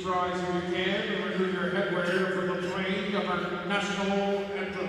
rise if you can and remove your headwear for the playing of our national anthem.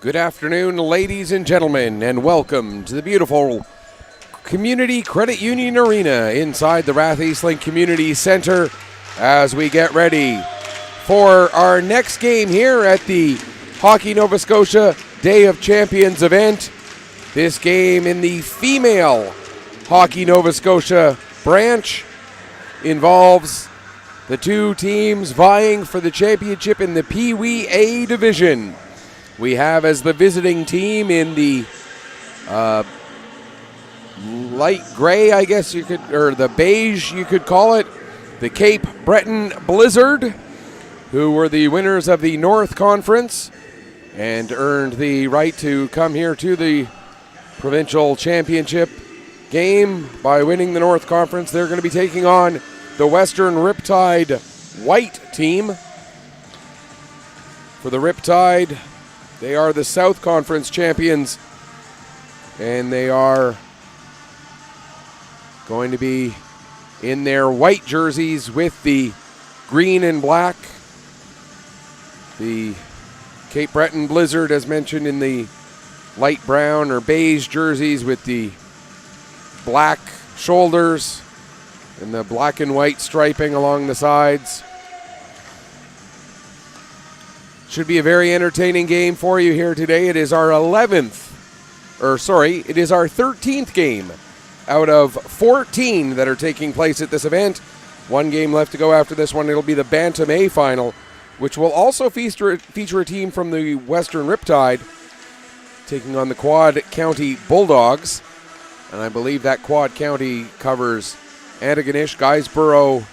Good afternoon, ladies and gentlemen, and welcome to the beautiful Community Credit Union Arena inside the Rath Eastlink Community Center as we get ready for our next game here at the Hockey Nova Scotia Day of Champions event. This game in the female Hockey Nova Scotia branch involves the two teams vying for the championship in the Peewee A division. We have as the visiting team in the light gray, I guess you could, or the beige you could call it, the Cape Breton Blizzard, who were the winners of the North Conference and earned the right to come here to the provincial championship game by winning the North Conference. They're going to be taking on the Western Riptide white team. For the Riptide, they are the South Conference champions, and they are going to be in their white jerseys with the green and black. The Cape Breton Blizzard, as mentioned, in the light brown or beige jerseys with the black shoulders and the black and white striping along the sides. Should be a very entertaining game for you here today. It is our 13th game out of 14 that are taking place at this event. One game left to go after this one. It'll be the Bantam A final, which will also feature a team from the Western Riptide taking on the Quad County Bulldogs. And I believe that Quad County covers Antigonish, Guysborough,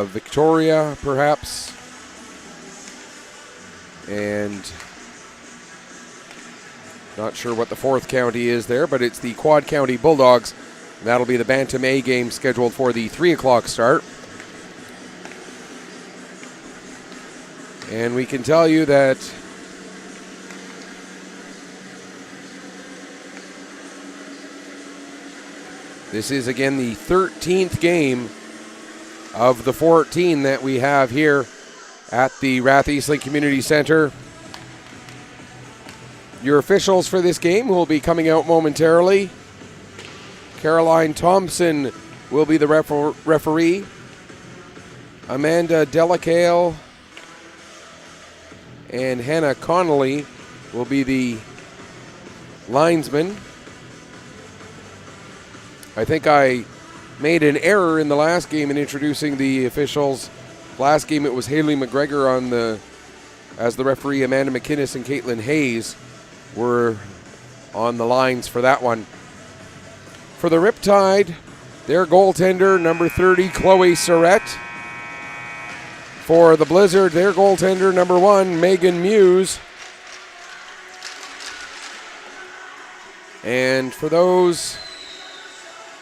Victoria, perhaps. And not sure what the fourth county is there, but it's the Quad County Bulldogs. That'll be the Bantam A game scheduled for the 3 o'clock start. And we can tell you that this is again the 13th game of the 14 that we have here at the Rath Eastlink Community Center. Your officials for this game will be coming out momentarily. Caroline Thompson will be the referee. Amanda Delacale and Hannah Connolly will be the linesmen. I think I made an error in the last game in introducing the officials. Last game it was Haley McGregor as the referee. Amanda McInnes and Caitlin Hayes were on the lines for that one. For the Riptide, their goaltender, number 30, Chloe Surrett. For the Blizzard, their goaltender, number 1, Megan Muse. And for those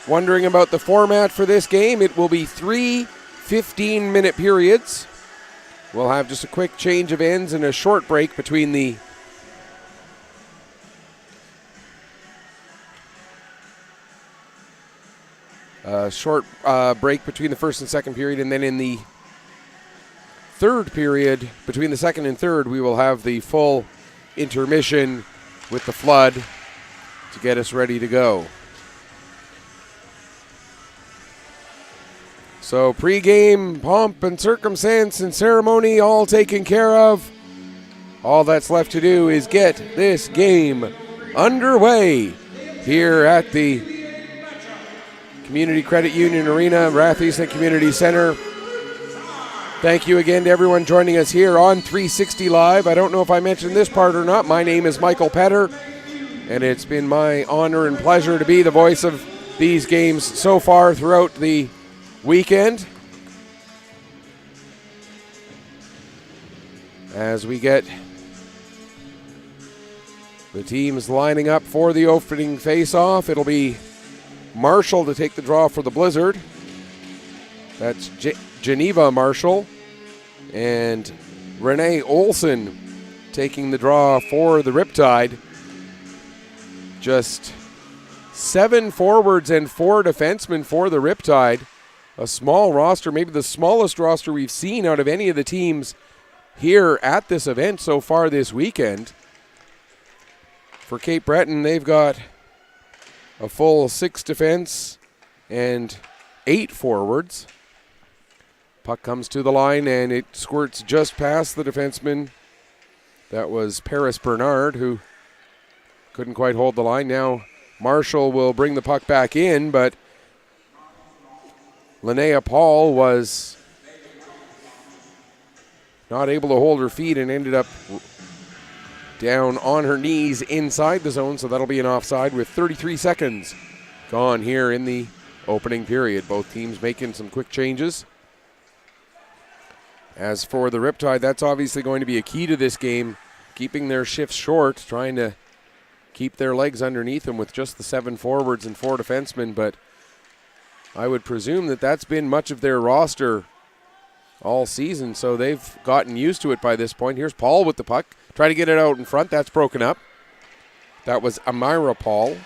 wondering about the format for this game, it will be 3 15-minute periods. We'll have just a quick change of ends and a short break between the short break between the first and second period, and then in the third period, between the second and third, we will have the full intermission with the flood to get us ready to go. So pre-game pomp and circumstance and ceremony all taken care of. All that's left to do is get this game underway here at the Community Credit Union Arena, Rath-Easton Community Center. Thank you again to everyone joining us here on 360 Live. I don't know if I mentioned this part or not. My name is Michael Petter, and it's been my honor and pleasure to be the voice of these games so far throughout the weekend. As we get the teams lining up for the opening face-off, it'll be Marshall to take the draw for the Blizzard. That's Geneva Marshall. And Renee Olson taking the draw for the Riptide. Just 7 forwards and 4 defensemen for the Riptide. A small roster, maybe the smallest roster we've seen out of any of the teams here at this event so far this weekend. For Cape Breton, they've got a full 6 defense and 8 forwards. Puck comes to the line and it squirts just past the defenseman. That was Paris Bernard, who couldn't quite hold the line. Now Marshall will bring the puck back in, but Linnea Paul was not able to hold her feet and ended up down on her knees inside the zone, so that'll be an offside with 33 seconds gone here in the opening period. Both teams making some quick changes. As for the Riptide, that's obviously going to be a key to this game, keeping their shifts short, trying to keep their legs underneath them with just the 7 forwards and 4 defensemen, but I would presume that that's been much of their roster all season, so they've gotten used to it by this point. Here's Paul with the puck, try to get it out in front. That's broken up. That was Amira Paul,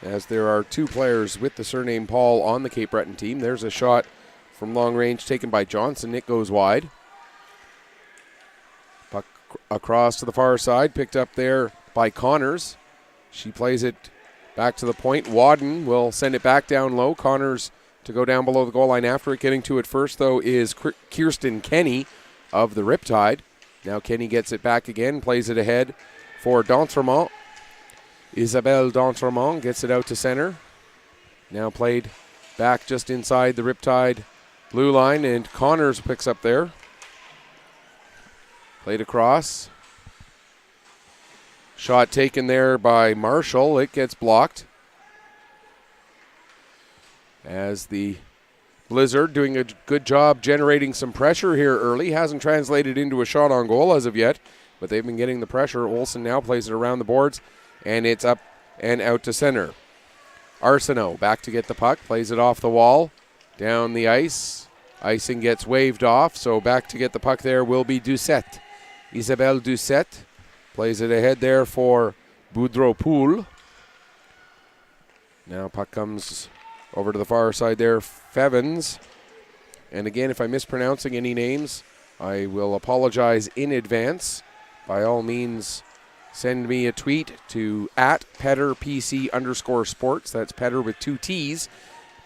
as there are 2 players with the surname Paul on the Cape Breton team. There's a shot from long range taken by Johnson. It goes wide. Puck across to the far side, picked up there by Connors. She plays it back to the point. Wadden will send it back down low. Connors to go down below the goal line after it. Getting to it first, though, is Kirsten Kenny of the Riptide. Now Kenny gets it back again, plays it ahead for D'Entremont. Isabelle D'Entremont gets it out to center. Now played back just inside the Riptide blue line, and Connors picks up there. Played across. Shot taken there by Marshall. It gets blocked. As the Blizzard doing a good job generating some pressure here early. Hasn't translated into a shot on goal as of yet, but they've been getting the pressure. Olsen now plays it around the boards, and it's up and out to center. Arsenault back to get the puck, plays it off the wall, down the ice. Icing gets waved off, so back to get the puck there will be Doucette. Isabelle Doucette plays it ahead there for Boudreau-Poul. Now puck comes over to the far side there, Fevens. And again, if I'm mispronouncing any names, I will apologize in advance. By all means, send me a tweet to @PetterPC_sports. That's Petter with 2 T's,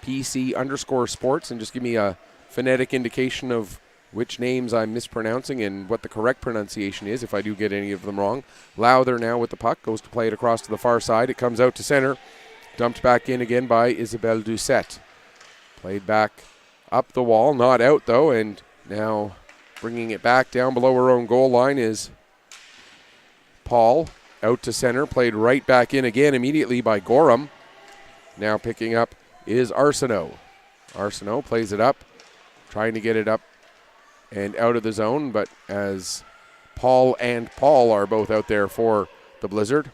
PC_sports, and just give me a phonetic indication of which names I'm mispronouncing and what the correct pronunciation is if I do get any of them wrong. Lowther now with the puck, goes to play it across to the far side. It comes out to center. Dumped back in again by Isabelle Doucette. Played back up the wall, not out though, and now bringing it back down below her own goal line is Paul. Out to center, played right back in again immediately by Gorham. Now picking up is Arsenault. Arsenault plays it up, trying to get it up and out of the zone, but as Paul and Paul are both out there for the Blizzard.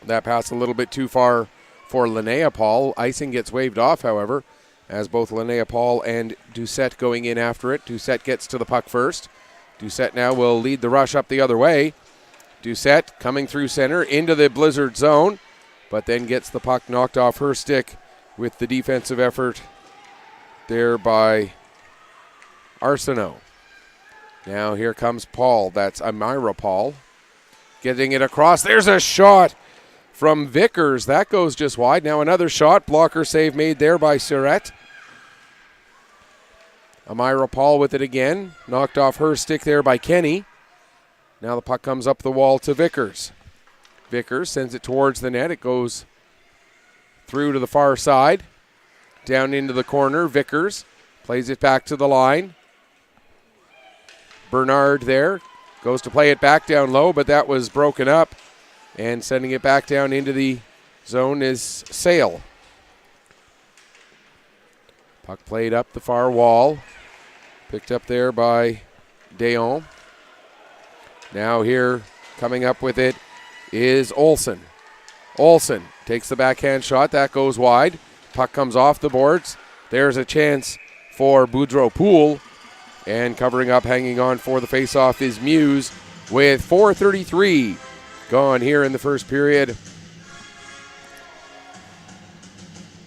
That pass a little bit too far for Linnea Paul. Icing gets waved off, however, as both Linnea Paul and Doucette going in after it. Doucette gets to the puck first. Doucette now will lead the rush up the other way. Doucette coming through center into the Blizzard zone, but then gets the puck knocked off her stick with the defensive effort there by Arsenault. Now here comes Paul. That's Amira Paul. Getting it across. There's a shot from Vickers. That goes just wide. Now another shot. Blocker save made there by Surette. Amira Paul with it again. Knocked off her stick there by Kenny. Now the puck comes up the wall to Vickers. Vickers sends it towards the net. It goes through to the far side. Down into the corner. Vickers plays it back to the line. Bernard there goes to play it back down low, but that was broken up. And sending it back down into the zone is Sale. Puck played up the far wall. Picked up there by Deon. Now here coming up with it is Olsen. Olsen takes the backhand shot. That goes wide. Puck comes off the boards. There's a chance for Boudreau-Poole. And covering up, hanging on for the faceoff is Muse with 4:33 gone here in the first period.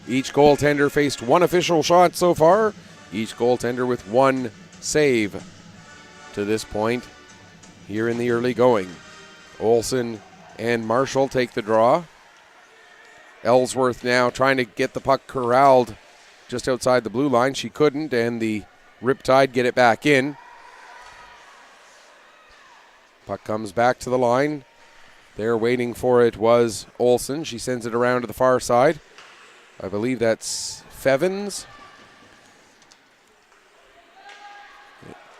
Each goaltender faced one official shot so far. Each goaltender with one save to this point here in the early going. Olsen and Marshall take the draw. Ellsworth now trying to get the puck corralled just outside the blue line. She couldn't, and the Riptide get it back in. Puck comes back to the line. There waiting for it was Olsen. She sends it around to the far side. I believe that's Fevens.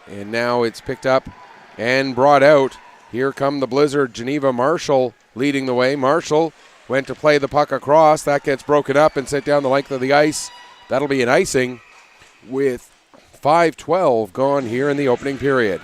And now it's picked up and brought out. Here come the Blizzard. Geneva Marshall leading the way. Marshall went to play the puck across. That gets broken up and sent down the length of the ice. That'll be an icing with 5:12 gone here in the opening period.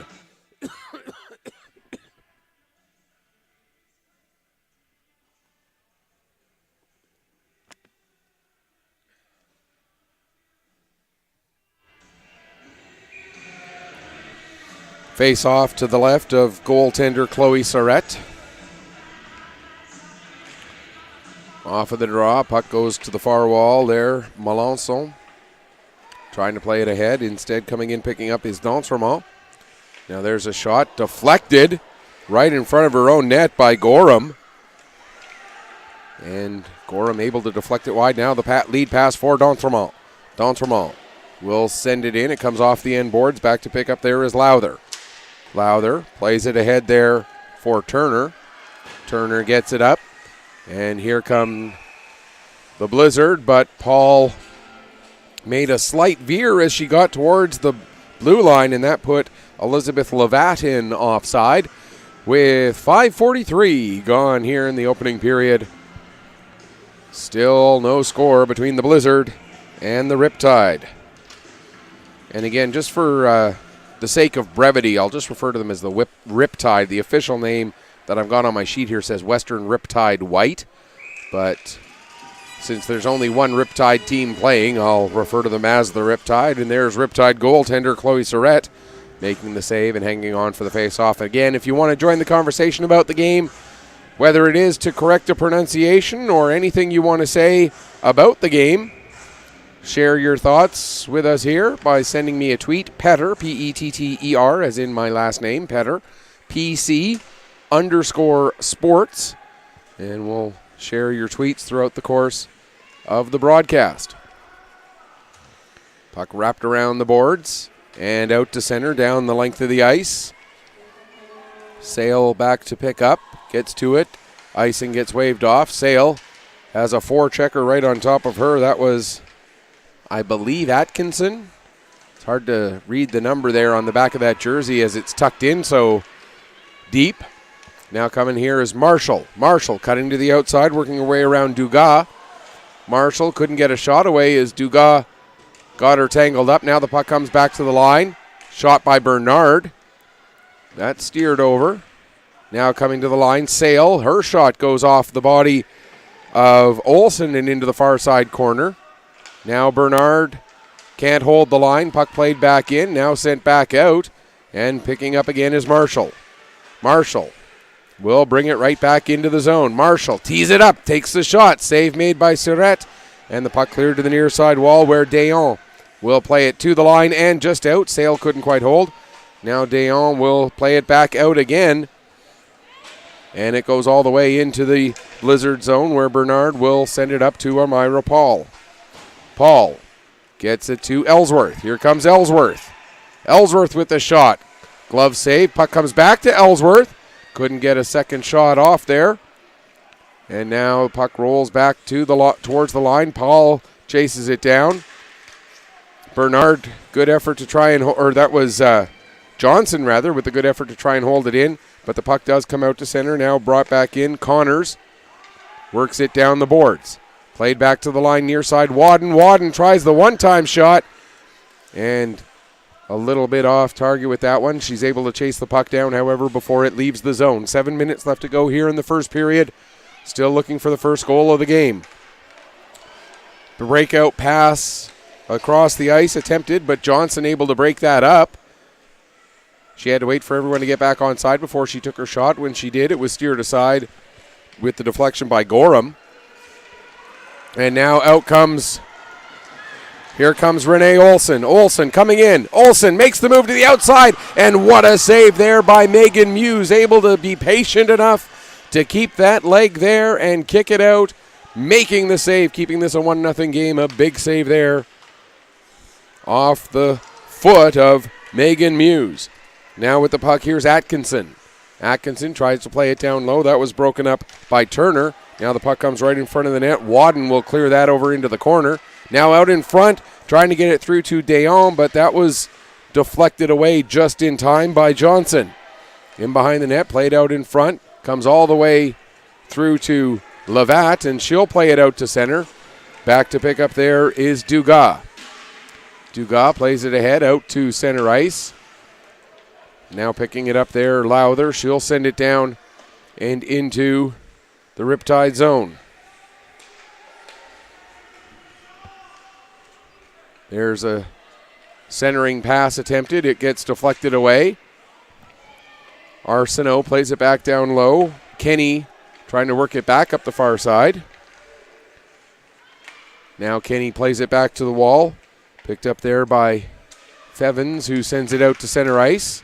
Face off to the left of goaltender Chloe Surette. Off of the draw, puck goes to the far wall there. Melançon trying to play it ahead. Instead, coming in, picking up is D'Entremont. Now there's a shot deflected right in front of her own net by Gorham. And Gorham able to deflect it wide. Now the lead pass for D'Entremont. D'Entremont will send it in. It comes off the end boards. Back to pick up there is Lowther. Lowther plays it ahead there for Turner. Turner gets it up. And here come the Blizzard, but Paul made a slight veer as she got towards the blue line, and that put Elizabeth Levatt in offside with 5:43 gone here in the opening period. Still no score between the Blizzard and the Riptide. And again, just for the sake of brevity, I'll just refer to them as the Riptide. The official name that I've got on my sheet here says Western Riptide White, but since there's only one Riptide team playing, I'll refer to them as the Riptide. And there's Riptide goaltender Chloe Surette making the save and hanging on for the face-off. Again, if you want to join the conversation about the game, whether it is to correct a pronunciation or anything you want to say about the game, share your thoughts with us here by sending me a tweet, Petter, P-E-T-T-E-R, as in my last name, Petter, PC_sports, and we'll share your tweets throughout the course of the broadcast. Puck wrapped around the boards and out to center down the length of the ice. Sale back to pick up, gets to it. Icing gets waved off. Sale has a forechecker right on top of her. That was, I believe, Atkinson. It's hard to read the number there on the back of that jersey as it's tucked in so deep. Now coming here is Marshall. Marshall cutting to the outside, working her way around Dugas. Marshall couldn't get a shot away as Dugas got her tangled up. Now the puck comes back to the line. Shot by Bernard. That steered over. Now coming to the line, Sale. Her shot goes off the body of Olsen and into the far side corner. Now Bernard can't hold the line. Puck played back in, now sent back out. And picking up again is Marshall. Marshall will bring it right back into the zone. Marshall tees it up, takes the shot. Save made by Surette. And the puck cleared to the near side wall where Dayon will play it to the line and just out. Sale couldn't quite hold. Now Dayon will play it back out again. And it goes all the way into the Blizzard zone where Bernard will send it up to Elmira Paul. Paul gets it to Ellsworth. Here comes Ellsworth. Ellsworth with the shot. Glove save. Puck comes back to Ellsworth. Couldn't get a second shot off there. And now the puck rolls back to towards the line. Paul chases it down. Bernard, good effort to try and or that was Johnson rather, with a good effort to try and hold it in. But the puck does come out to center. Now brought back in. Connors works it down the boards. Played back to the line near side. Wadden tries the one-time shot. And a little bit off target with that one. She's able to chase the puck down, however, before it leaves the zone. 7 minutes left to go here in the first period. Still looking for the first goal of the game. The breakout pass across the ice attempted, but Johnson able to break that up. She had to wait for everyone to get back on side before she took her shot. When she did, it was steered aside with the deflection by Gorham. And now here comes Renee Olsen. Olsen coming in. Olsen makes the move to the outside. And what a save there by Megan Muse. Able to be patient enough to keep that leg there and kick it out. Making the save, keeping this a 1-0 game. A big save there off the foot of Megan Muse. Now with the puck, here's Atkinson. Atkinson tries to play it down low. That was broken up by Turner. Now the puck comes right in front of the net. Wadden will clear that over into the corner. Now out in front, trying to get it through to Dayon, but that was deflected away just in time by Johnson. In behind the net, played out in front, comes all the way through to Levatt, and she'll play it out to center. Back to pick up there is Dugas. Dugas plays it ahead out to center ice. Now picking it up there, Lowther. She'll send it down and into the Riptide zone. There's a centering pass attempted. It gets deflected away. Arsenault plays it back down low. Kenny trying to work it back up the far side. Now Kenny plays it back to the wall. Picked up there by Fevens, who sends it out to center ice.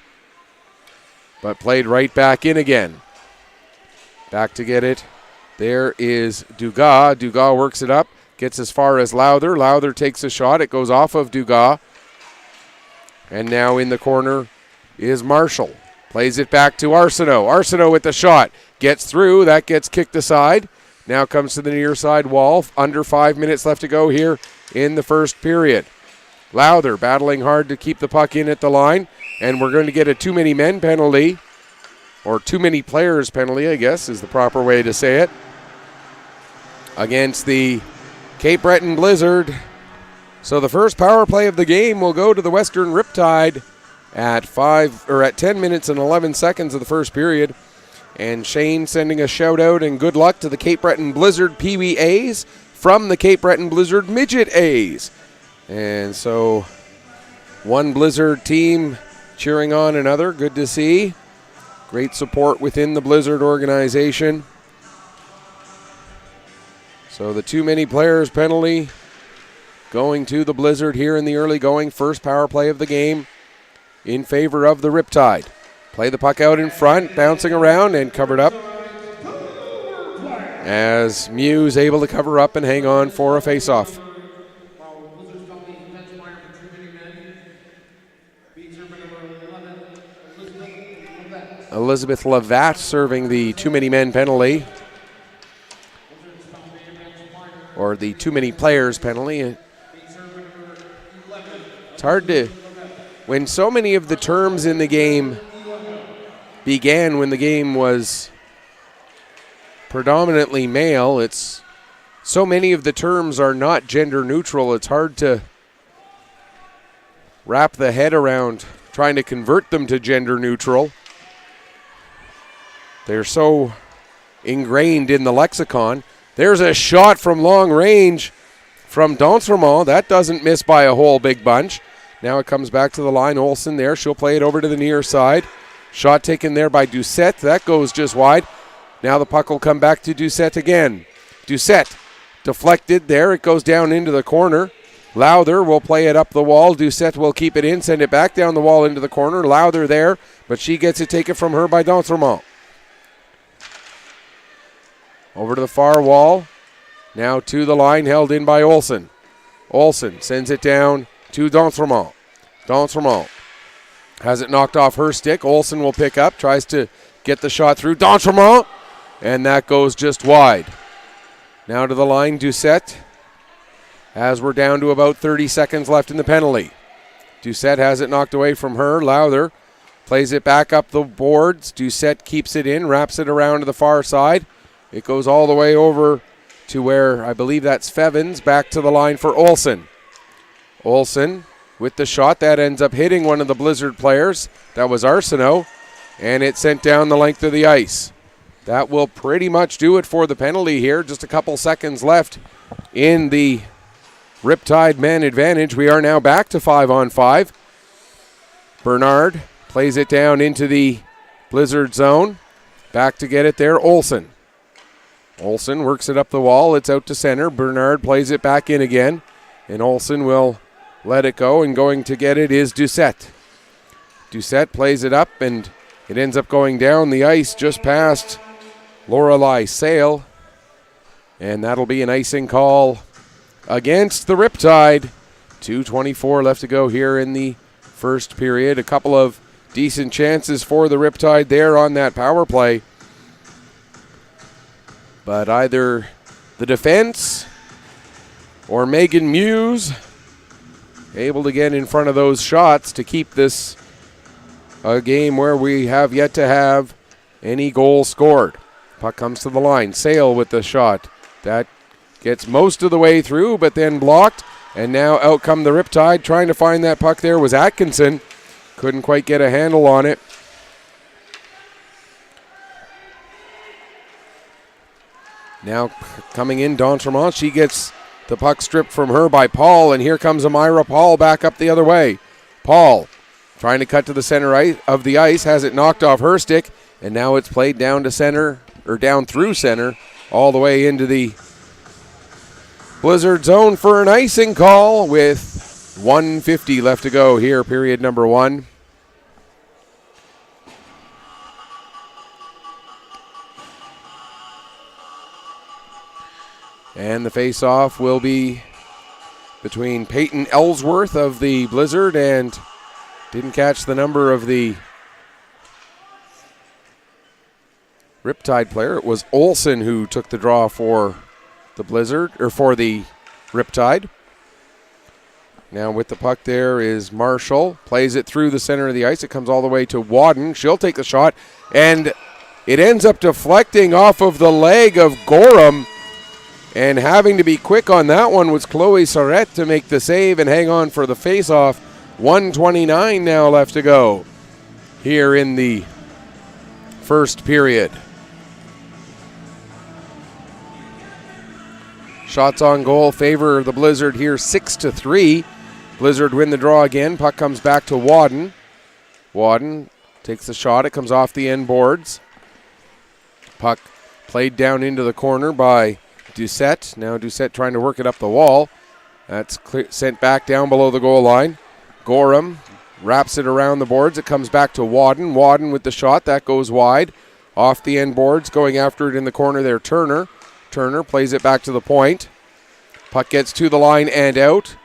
But played right back in again. Back to get it. There is Dugas. Dugas works it up. Gets as far as Lowther. Lowther takes a shot. It goes off of Dugas. And now in the corner is Marshall. Plays it back to Arsenault. Arsenault with the shot. Gets through. That gets kicked aside. Now comes to the near side wall. Under 5 minutes left to go here in the first period. Lowther battling hard to keep the puck in at the line. And we're going to get a too many men penalty. Or too many players penalty, I guess, is the proper way to say it. Against the Cape Breton Blizzard. So the first power play of the game will go to the Western Riptide at 10 minutes and 11 seconds of the first period. And Shane sending a shout out and good luck to the Cape Breton Blizzard Peewee A's from the Cape Breton Blizzard Midget A's. And so one Blizzard team cheering on another. Good to see. Great support within the Blizzard organization. So the too many players penalty going to the Blizzard here in the early going. First power play of the game in favor of the Riptide. Play the puck out in front, bouncing around and covered up. As Muse able to cover up and hang on for a face-off. Elizabeth Levatt serving the too many men penalty. Or the too many players penalty. It's hard to, when so many of the terms in the game began when the game was predominantly male, it's so many of the terms are not gender neutral. It's hard to wrap the head around trying to convert them to gender neutral. They're so ingrained in the lexicon. There's a shot from long range from D'Entremont. That doesn't miss by a whole big bunch. Now it comes back to the line. Olsen there. She'll play it over to the near side. Shot taken there by Doucette. That goes just wide. Now the puck will come back to Doucette again. Doucette deflected there. It goes down into the corner. Lowther will play it up the wall. Doucette will keep it in, send it back down the wall into the corner. Lowther there, but she gets it taken from her by D'Entremont. Over to the far wall. Now to the line, held in by Olsen. Olsen sends it down to D'Entremont. D'Entremont has it knocked off her stick. Olsen will pick up, tries to get the shot through. D'Entremont, and that goes just wide. Now to the line, Doucette, as we're down to about 30 seconds left in the penalty. Doucette has it knocked away from her. Lowther plays it back up the boards. Doucette keeps it in, wraps it around to the far side. It goes all the way over to where I believe that's Fevens, back to the line for Olsen. Olsen with the shot that ends up hitting one of the Blizzard players. That was Arsenault, and it sent down the length of the ice. That will pretty much do it for the penalty here. Just a couple seconds left in the Riptide man advantage. We are now back to 5-on-5. Bernard plays it down into the Blizzard zone. Back to get it there, Olsen. Olsen works it up the wall. It's out to center. Bernard plays it back in again, and Olsen will let it go, and going to get it is Doucette. Doucette plays it up, and it ends up going down the ice just past Lorelei Sale, and that'll be an icing call against the Riptide. 2:24 left to go here in the first period. A couple of decent chances for the Riptide there on that power play, but either the defense or Megan Muse able to get in front of those shots to keep this a game where we have yet to have any goal scored. Puck comes to the line. Sale with the shot. That gets most of the way through, but then blocked. And now out come the Riptide. Trying to find that puck there was Atkinson. Couldn't quite get a handle on it. Now coming in, D'Entremont. She gets the puck stripped from her by Paul, and here comes Amira Paul back up the other way. Paul trying to cut to the center of the ice, has it knocked off her stick, and now it's played down to center, or down through center, all the way into the Blizzard zone for an icing call with 1:50 left to go here, period number one. And the face-off will be between Peyton Ellsworth of the Blizzard and didn't catch the number of the Riptide player. It was Olsen who took the draw for the Blizzard, or for the Riptide. Now with the puck there is Marshall. Plays it through the center of the ice. It comes all the way to Wadden. She'll take the shot, and it ends up deflecting off of the leg of Gorham. And having to be quick on that one was Chloe Sorette to make the save and hang on for the face-off. 1:29 now left to go here in the first period. Shots on goal favor the Blizzard here 6-3. Blizzard win the draw again. Puck comes back to Wadden. Wadden takes the shot. It comes off the end boards. Puck played down into the corner by Doucette. Now Doucette trying to work it up the wall. That's sent back down below the goal line. Gorham wraps it around the boards. It comes back to Wadden. Wadden with the shot. That goes wide. Off the end boards. Going after it in the corner there, Turner. Turner plays it back to the point. Puck gets to the line and out.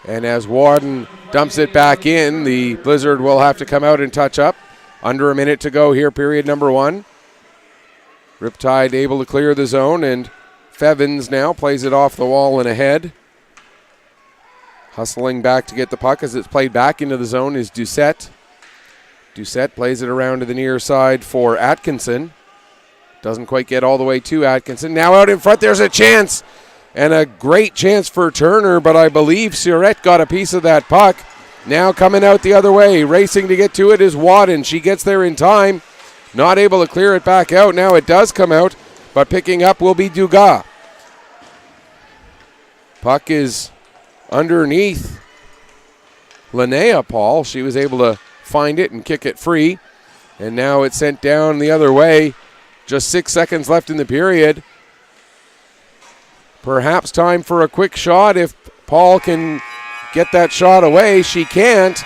And as Wadden dumps it back in, the Blizzard will have to come out and touch up. Under a minute to go here, period number one. Riptide able to clear the zone, and Fevens now plays it off the wall and ahead. Hustling back to get the puck as it's played back into the zone is Doucette. Doucette plays it around to the near side for Atkinson. Doesn't quite get all the way to Atkinson. Now out in front, there's a chance. And a great chance for Turner, but I believe Surette got a piece of that puck. Now coming out the other way, racing to get to it is Wadden. She gets there in time. Not able to clear it back out. Now it does come out, but picking up will be Dugas. Puck is underneath Linnea Paul. She was able to find it and kick it free. And now it's sent down the other way. Just 6 seconds left in the period. Perhaps time for a quick shot. If Paul can get that shot away, she can't.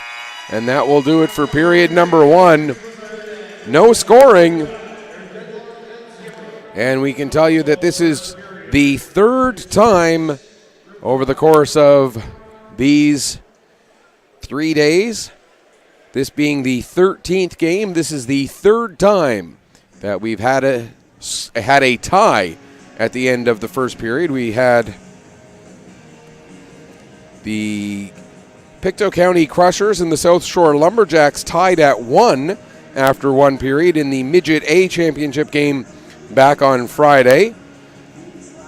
And that will do it for period number 1. No scoring. And we can tell you that this is the 3rd time over the course of these 3 days. This being the 13th game, this is the 3rd time that we've had a tie at the end of the first period. We had the Pictou County Crushers and the South Shore Lumberjacks tied at 1 after 1 period in the Midget A championship game back on Friday.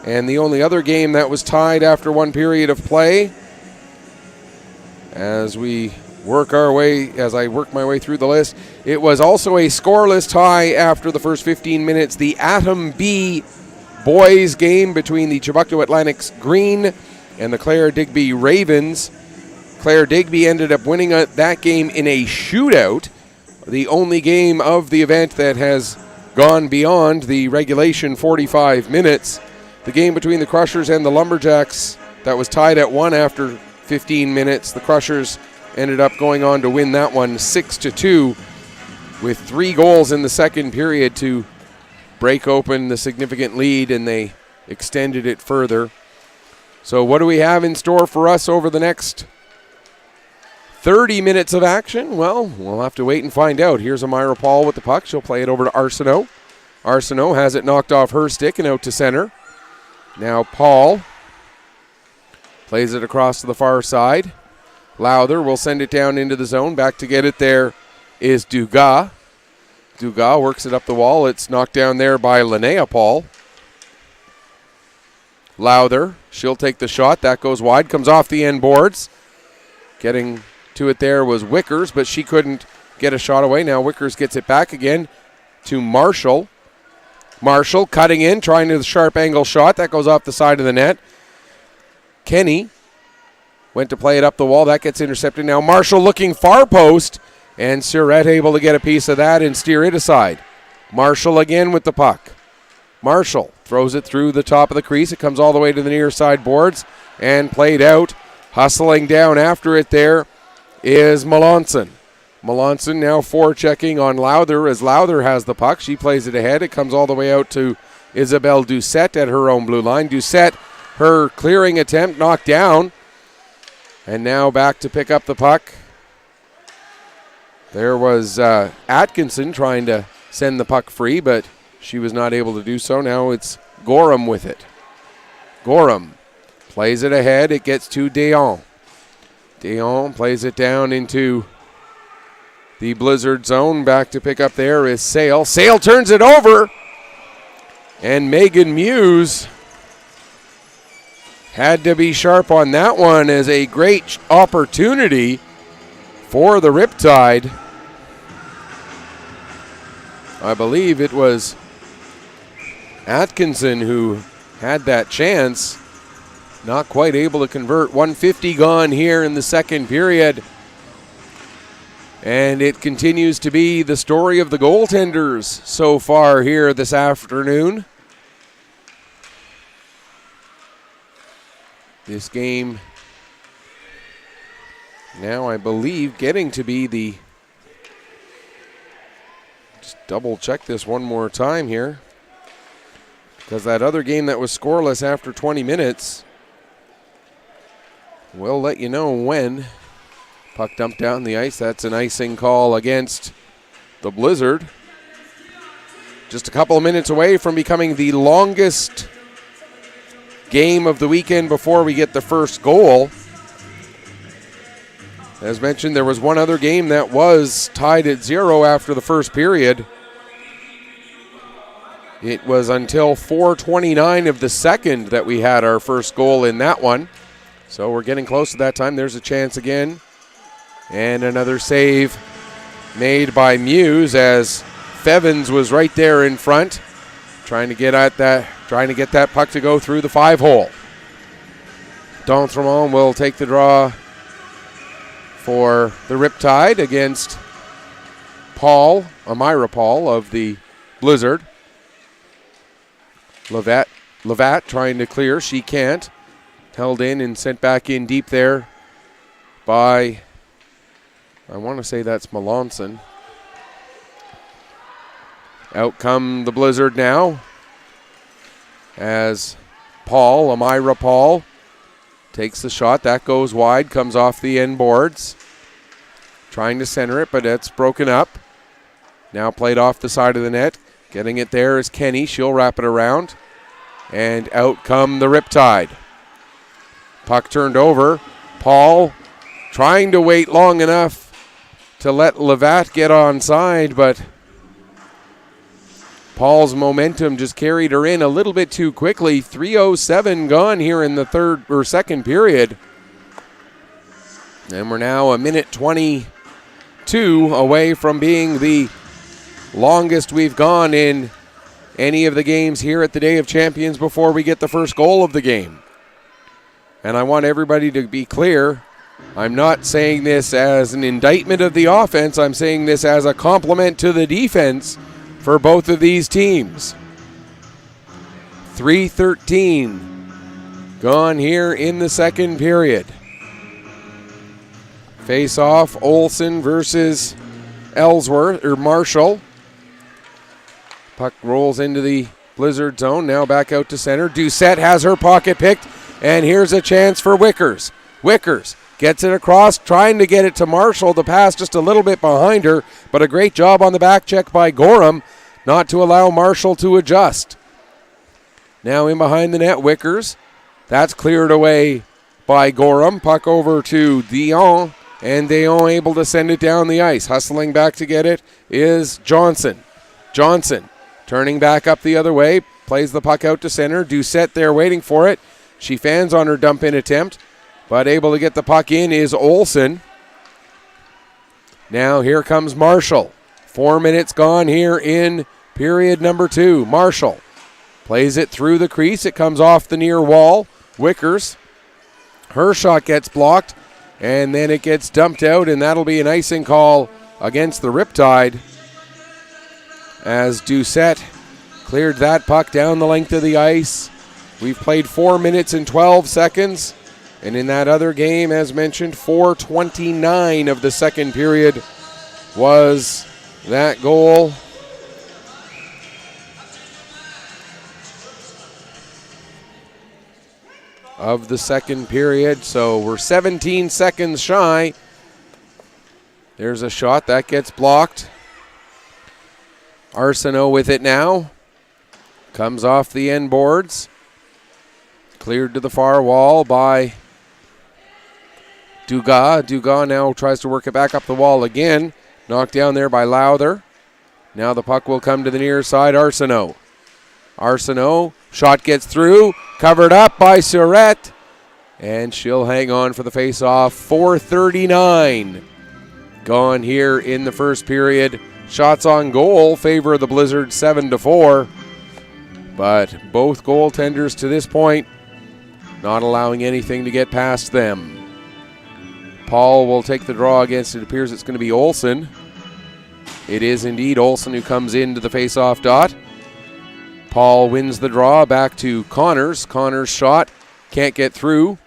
And the only other game that was tied after 1 period of play, as I work my way through the list, it was also a scoreless tie after the first 15 minutes. The Atom B boys game between the Chubbucto Atlantics Green and the Clare Digby Ravens. Clare Digby ended up winning that game in a shootout, the only game of the event that has gone beyond the regulation 45 minutes. The game between the Crushers and the Lumberjacks that was tied at 1 after 15 minutes. The Crushers ended up going on to win that one 6-2 with 3 goals in the second period to break open the significant lead, and they extended it further. So what do we have in store for us over the next 30 minutes of action? Well, we'll have to wait and find out. Here's Amira Paul with the puck. She'll play it over to Arsenault. Arsenault has it knocked off her stick and out to center. Now Paul plays it across to the far side. Lowther will send it down into the zone. Back to get it there is Dugas. Dugas works it up the wall. It's knocked down there by Linnea Paul. Lowther, she'll take the shot. That goes wide, comes off the end boards. Getting to it there was Wickers, but she couldn't get a shot away. Now Wickers gets it back again to Marshall. Marshall cutting in, trying to the sharp angle shot. That goes off the side of the net. Kenny went to play it up the wall. That gets intercepted. Now Marshall looking far post, and Surette able to get a piece of that and steer it aside. Marshall again with the puck. Marshall throws it through the top of the crease. It comes all the way to the near side boards and played out. Hustling down after it there is Melanson. Melanson now forechecking on Lowther as Lowther has the puck. She plays it ahead. It comes all the way out to Isabelle Doucette at her own blue line. Doucette, her clearing attempt knocked down. And now back to pick up the puck. There was Atkinson trying to send the puck free, but she was not able to do so. Now it's Gorham with it. Gorham plays it ahead. It gets to Deon. Deon plays it down into the Blizzard zone. Back to pick up there is Sale. Sale turns it over. And Megan Muse had to be sharp on that one as a great opportunity for the Riptide. I believe it was Atkinson who had that chance. Not quite able to convert. 1:50 gone here in the second period. And it continues to be the story of the goaltenders so far here this afternoon. This game now, I believe, getting to be the... Just double check this one more time here. Because that other game that was scoreless after 20 minutes, we'll let you know when. Puck dumped down the ice. That's an icing call against the Blizzard. Just a couple of minutes away from becoming the longest game of the weekend before we get the first goal. As mentioned, there was one other game that was tied at 0 after the first period. It was until 4:29 of the second that we had our first goal in that one. So we're getting close to that time. There's a chance again. And another save made by Muse as Fevins was right there in front, trying to get that puck to go through the 5-hole. D'Entremont will take the draw for the Riptide against Amira Paul of the Blizzard. Levette Levatt trying to clear. She can't. Held in and sent back in deep there by, I want to say that's Melanson. Out come the Blizzard now as Amira Paul, takes the shot. That goes wide, comes off the end boards. Trying to center it, but it's broken up. Now played off the side of the net. Getting it there is Kenny. She'll wrap it around. And out come the Riptide. Puck turned over. Paul trying to wait long enough to let Levatt get onside, but Paul's momentum just carried her in a little bit too quickly. 3:07 gone here in the second period. And we're now a minute 22 away from being the longest we've gone in any of the games here at the Day of Champions before we get the first goal of the game. And I want everybody to be clear, I'm not saying this as an indictment of the offense, I'm saying this as a compliment to the defense for both of these teams. 3:13 gone here in the second period. Face off, Olsen versus Marshall. Puck rolls into the Blizzard zone, now back out to center. Doucette has her pocket picked, and here's a chance for Wickers. Wickers gets it across, trying to get it to Marshall. The pass just a little bit behind her, but a great job on the back check by Gorham not to allow Marshall to adjust. Now in behind the net, Wickers. That's cleared away by Gorham. Puck over to Dion, and Dion able to send it down the ice. Hustling back to get it is Johnson. Johnson turning back up the other way, plays the puck out to center. Doucette there waiting for it. She fans on her dump-in attempt, but able to get the puck in is Olsen. Now here comes Marshall. 4 minutes gone here in period number 2. Marshall plays it through the crease. It comes off the near wall. Wickers, her shot gets blocked, and then it gets dumped out, and that'll be an icing call against the Riptide as Doucette cleared that puck down the length of the ice. We've played 4 minutes and 12 seconds, and in that other game, as mentioned, 4:29 of the second period was that goal. Of the second period, so we're 17 seconds shy. There's a shot that gets blocked. Arsenault with it now. Comes off the end boards. Cleared to the far wall by Dugas. Dugas now tries to work it back up the wall again. Knocked down there by Lowther. Now the puck will come to the near side, Arsenault. Arsenault, shot gets through, covered up by Surette, and she'll hang on for the face-off. 4:39 gone here in the first period. Shots on goal favor the Blizzard 7-4, but both goaltenders to this point not allowing anything to get past them. Paul will take the draw against, it appears it's going to be Olsen. It is indeed Olsen who comes into the face-off dot. Paul wins the draw back to Connors. Connors' shot can't get through.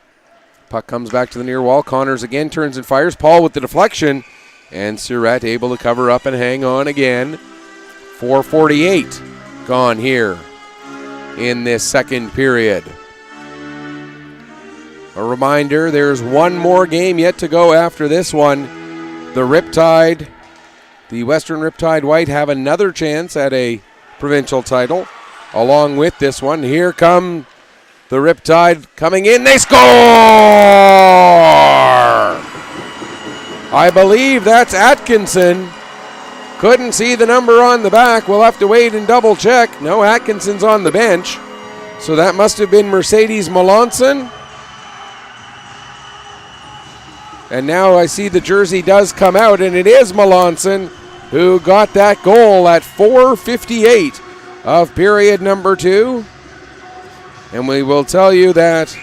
Puck comes back to the near wall. Connors again turns and fires. Paul with the deflection. And Surette able to cover up and hang on again. 4:48 gone here in this second period. A reminder, there's one more game yet to go after this one. The Riptide, the Western Riptide White, have another chance at a provincial title. Along with this one, here come the Riptide coming in. They score! I believe that's Atkinson. Couldn't see the number on the back. We'll have to wait and double check. No, Atkinson's on the bench. So that must have been Mercedes Melanson. And now I see the jersey does come out, and it is Melanson who got that goal at 4:58 of period number 2. And we will tell you that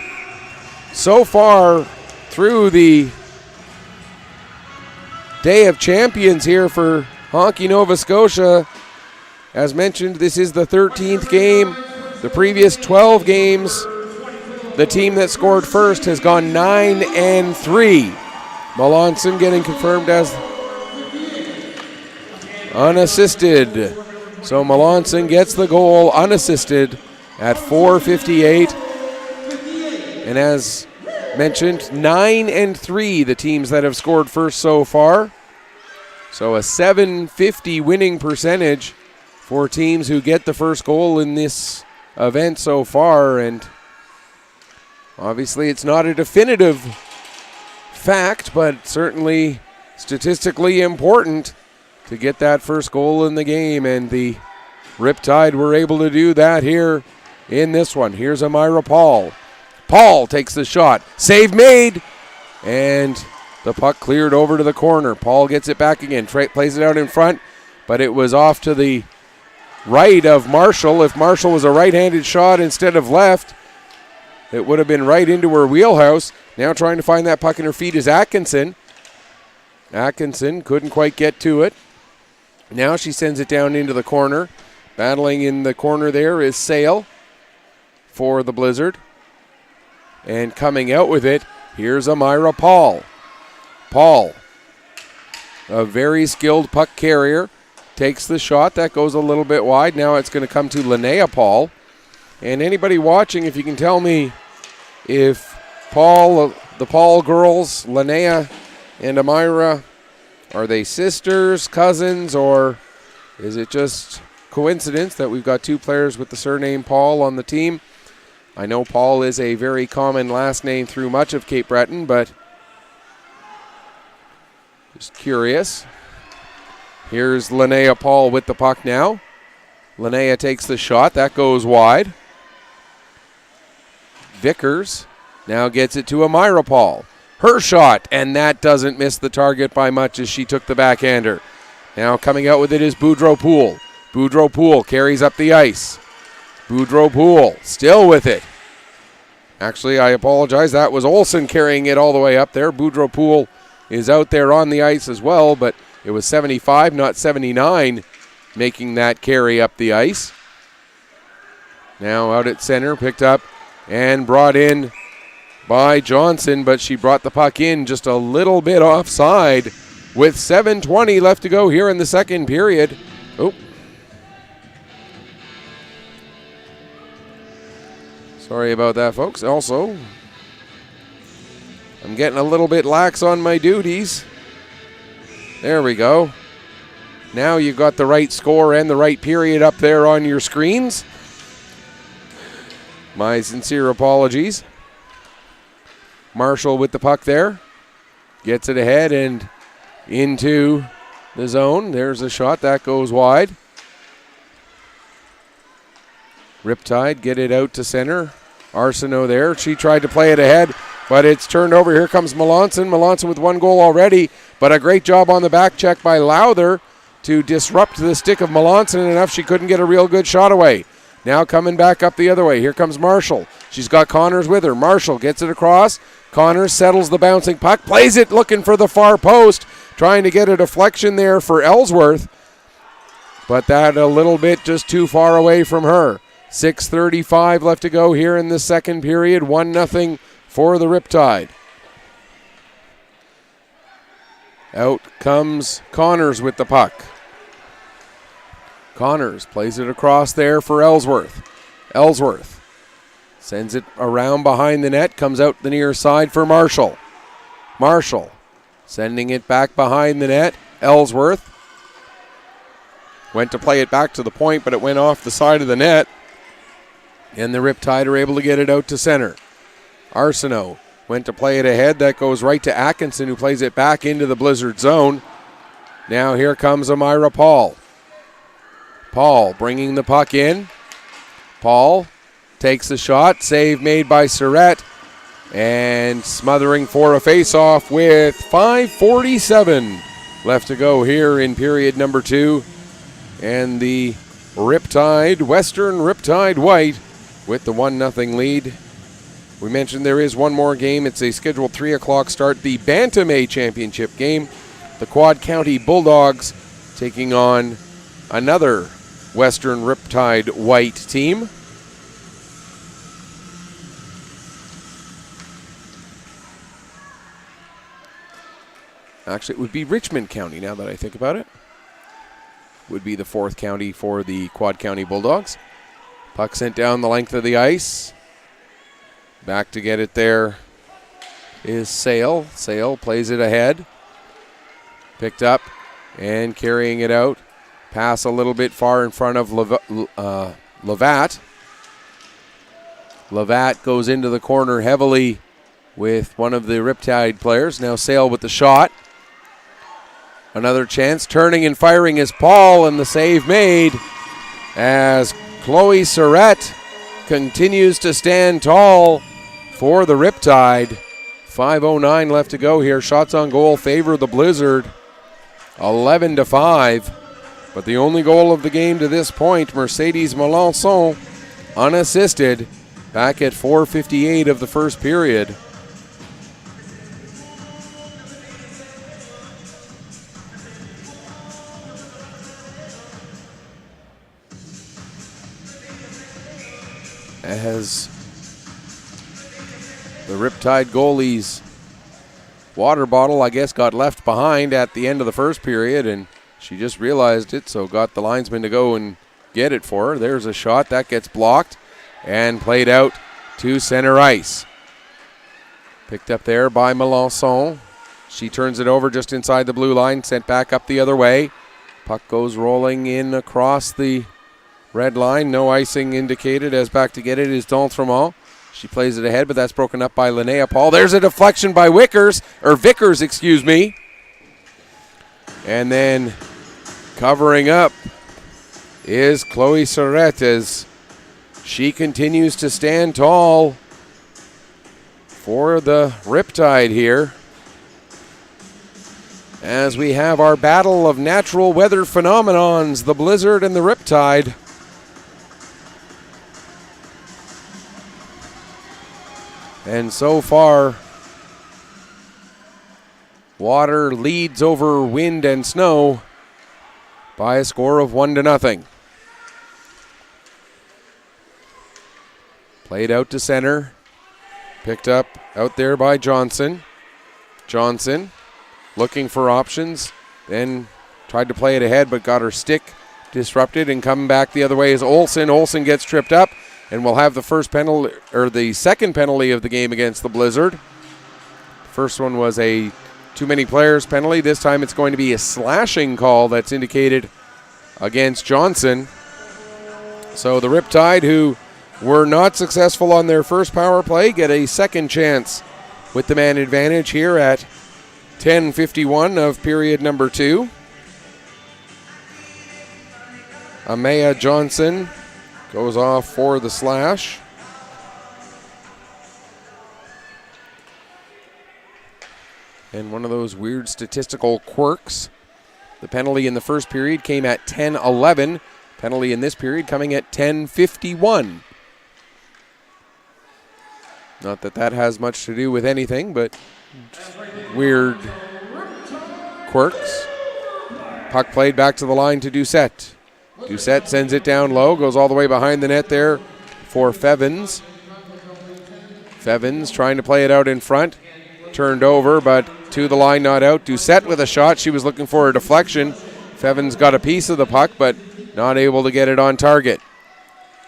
so far through the Day of Champions here for Hockey Nova Scotia, as mentioned, this is the 13th game The previous 12 games, the team that scored first has gone 9-3. Melanson getting confirmed as unassisted. So Melanson gets the goal unassisted at 4:58. And as mentioned, 9-3 the teams that have scored first so far. So a .750 winning percentage for teams who get the first goal in this event so far. And obviously it's not a definitive fact, but certainly statistically important to get that first goal in the game. And the Riptide were able to do that here in this one. Here's Amira Paul. Paul takes the shot. Save made. And the puck cleared over to the corner. Paul gets it back again. Plays it out in front, but it was off to the right of Marshall. If Marshall was a right-handed shot instead of left, it would have been right into her wheelhouse. Now trying to find that puck in her feet is Atkinson. Atkinson couldn't quite get to it. Now she sends it down into the corner. Battling in the corner there is Sale for the Blizzard. And coming out with it, here's Amira Paul. Paul, a very skilled puck carrier, takes the shot. That goes a little bit wide. Now it's going to come to Linnea Paul. And anybody watching, if you can tell me if the Paul girls, Linnea and Amira, are they sisters, cousins, or is it just coincidence that we've got two players with the surname Paul on the team? I know Paul is a very common last name through much of Cape Breton, but just curious. Here's Linnea Paul with the puck now. Linnea takes the shot. That goes wide. Vickers now gets it to Amira Paul. Her shot, and that doesn't miss the target by much as she took the backhander. Now coming out with it is Boudreau Poole. Boudreau Poole carries up the ice. Boudreau Poole still with it. Actually, I apologize. That was Olsen carrying it all the way up there. Boudreau Poole is out there on the ice as well, but it was 75, not 79, making that carry up the ice. Now out at center, picked up and brought in by Johnson, but she brought the puck in just a little bit offside with 7:20 left to go here in the second period. Oh. Sorry about that, folks. Also, I'm getting a little bit lax on my duties. There we go. Now you've got the right score and the right period up there on your screens. My sincere apologies. Marshall with the puck there. Gets it ahead and into the zone. There's a shot. That goes wide. Riptide get it out to center. Arsenault there. She tried to play it ahead, but it's turned over. Here comes Melanson. Melanson with one goal already, but a great job on the back check by Lowther to disrupt the stick of Melanson enough she couldn't get a real good shot away. Now coming back up the other way. Here comes Marshall. She's got Connors with her. Marshall gets it across. Connors settles the bouncing puck, plays it looking for the far post, trying to get a deflection there for Ellsworth, but that a little bit just too far away from her. 6:35 left to go here in the second period. 1-0 for the Riptide. Out comes Connors with the puck. Connors plays it across there for Ellsworth. Ellsworth sends it around behind the net, comes out the near side for Marshall. Marshall sending it back behind the net. Ellsworth went to play it back to the point, but it went off the side of the net. And the Riptide are able to get it out to center. Arsenault went to play it ahead. That goes right to Atkinson, who plays it back into the Blizzard zone. Now here comes Amira Paul. Paul bringing the puck in. Paul takes the shot. Save made by Surratt. And smothering for a face-off with 5:47 left to go here in period number 2. And the Riptide, Western Riptide White, with the 1-0 lead. We mentioned there is one more game. It's a scheduled 3 o'clock start. The Bantam A Championship game. The Quad County Bulldogs taking on another Western Riptide White team. Actually, it would be Richmond County now that I think about it. Would be the 4th county for the Quad County Bulldogs. Puck sent down the length of the ice. Back to get it there is Sale. Sale plays it ahead. Picked up and carrying it out. Pass a little bit far in front of Levat. Levat goes into the corner heavily with one of the Riptide players. Now Sale with the shot. Another chance. Turning and firing is Paul, and the save made as Chloe Surratt continues to stand tall for the Riptide. 5:09 left to go here. Shots on goal favor the Blizzard. 11-5. But the only goal of the game to this point, Mercedes Melançon, unassisted, back at 4:58 of the first period. As the Riptide goalie's water bottle, I guess, got left behind at the end of the first period, and she just realized it, so got the linesman to go and get it for her. There's a shot. That gets blocked and played out to center ice. Picked up there by Melançon. She turns it over just inside the blue line, sent back up the other way. Puck goes rolling in across the red line. No icing indicated, as back to get it is D'Entremont. She plays it ahead, but that's broken up by Linnea Paul. There's a deflection by Vickers. And then covering up is Chloe Surratt as she continues to stand tall for the Riptide here. As we have our battle of natural weather phenomenons, the Blizzard and the Riptide. And so far, water leads over wind and snow by a score of 1-0. Played out to center. Picked up out there by Johnson. Johnson looking for options. Then tried to play it ahead, but got her stick disrupted, and coming back the other way is Olsen. Olsen gets tripped up and will have the first penalty, or the second penalty of the game against the Blizzard. First one was a too many players penalty. This time it's going to be a slashing call that's indicated against Johnson. So the Riptide, who were not successful on their first power play, get a second chance with the man advantage here at 10:51 of period number 2. Amaya Johnson goes off for the slash. And one of those weird statistical quirks. The penalty in the first period came at 10:11. Penalty in this period coming at 10:51. Not that that has much to do with anything, but weird quirks. Puck played back to the line to Doucette. Doucette sends it down low, goes all the way behind the net there for Fevins. Fevins trying to play it out in front. Turned over, but to the line, not out. Doucette with a shot. She was looking for a deflection. Fevins got a piece of the puck, but not able to get it on target.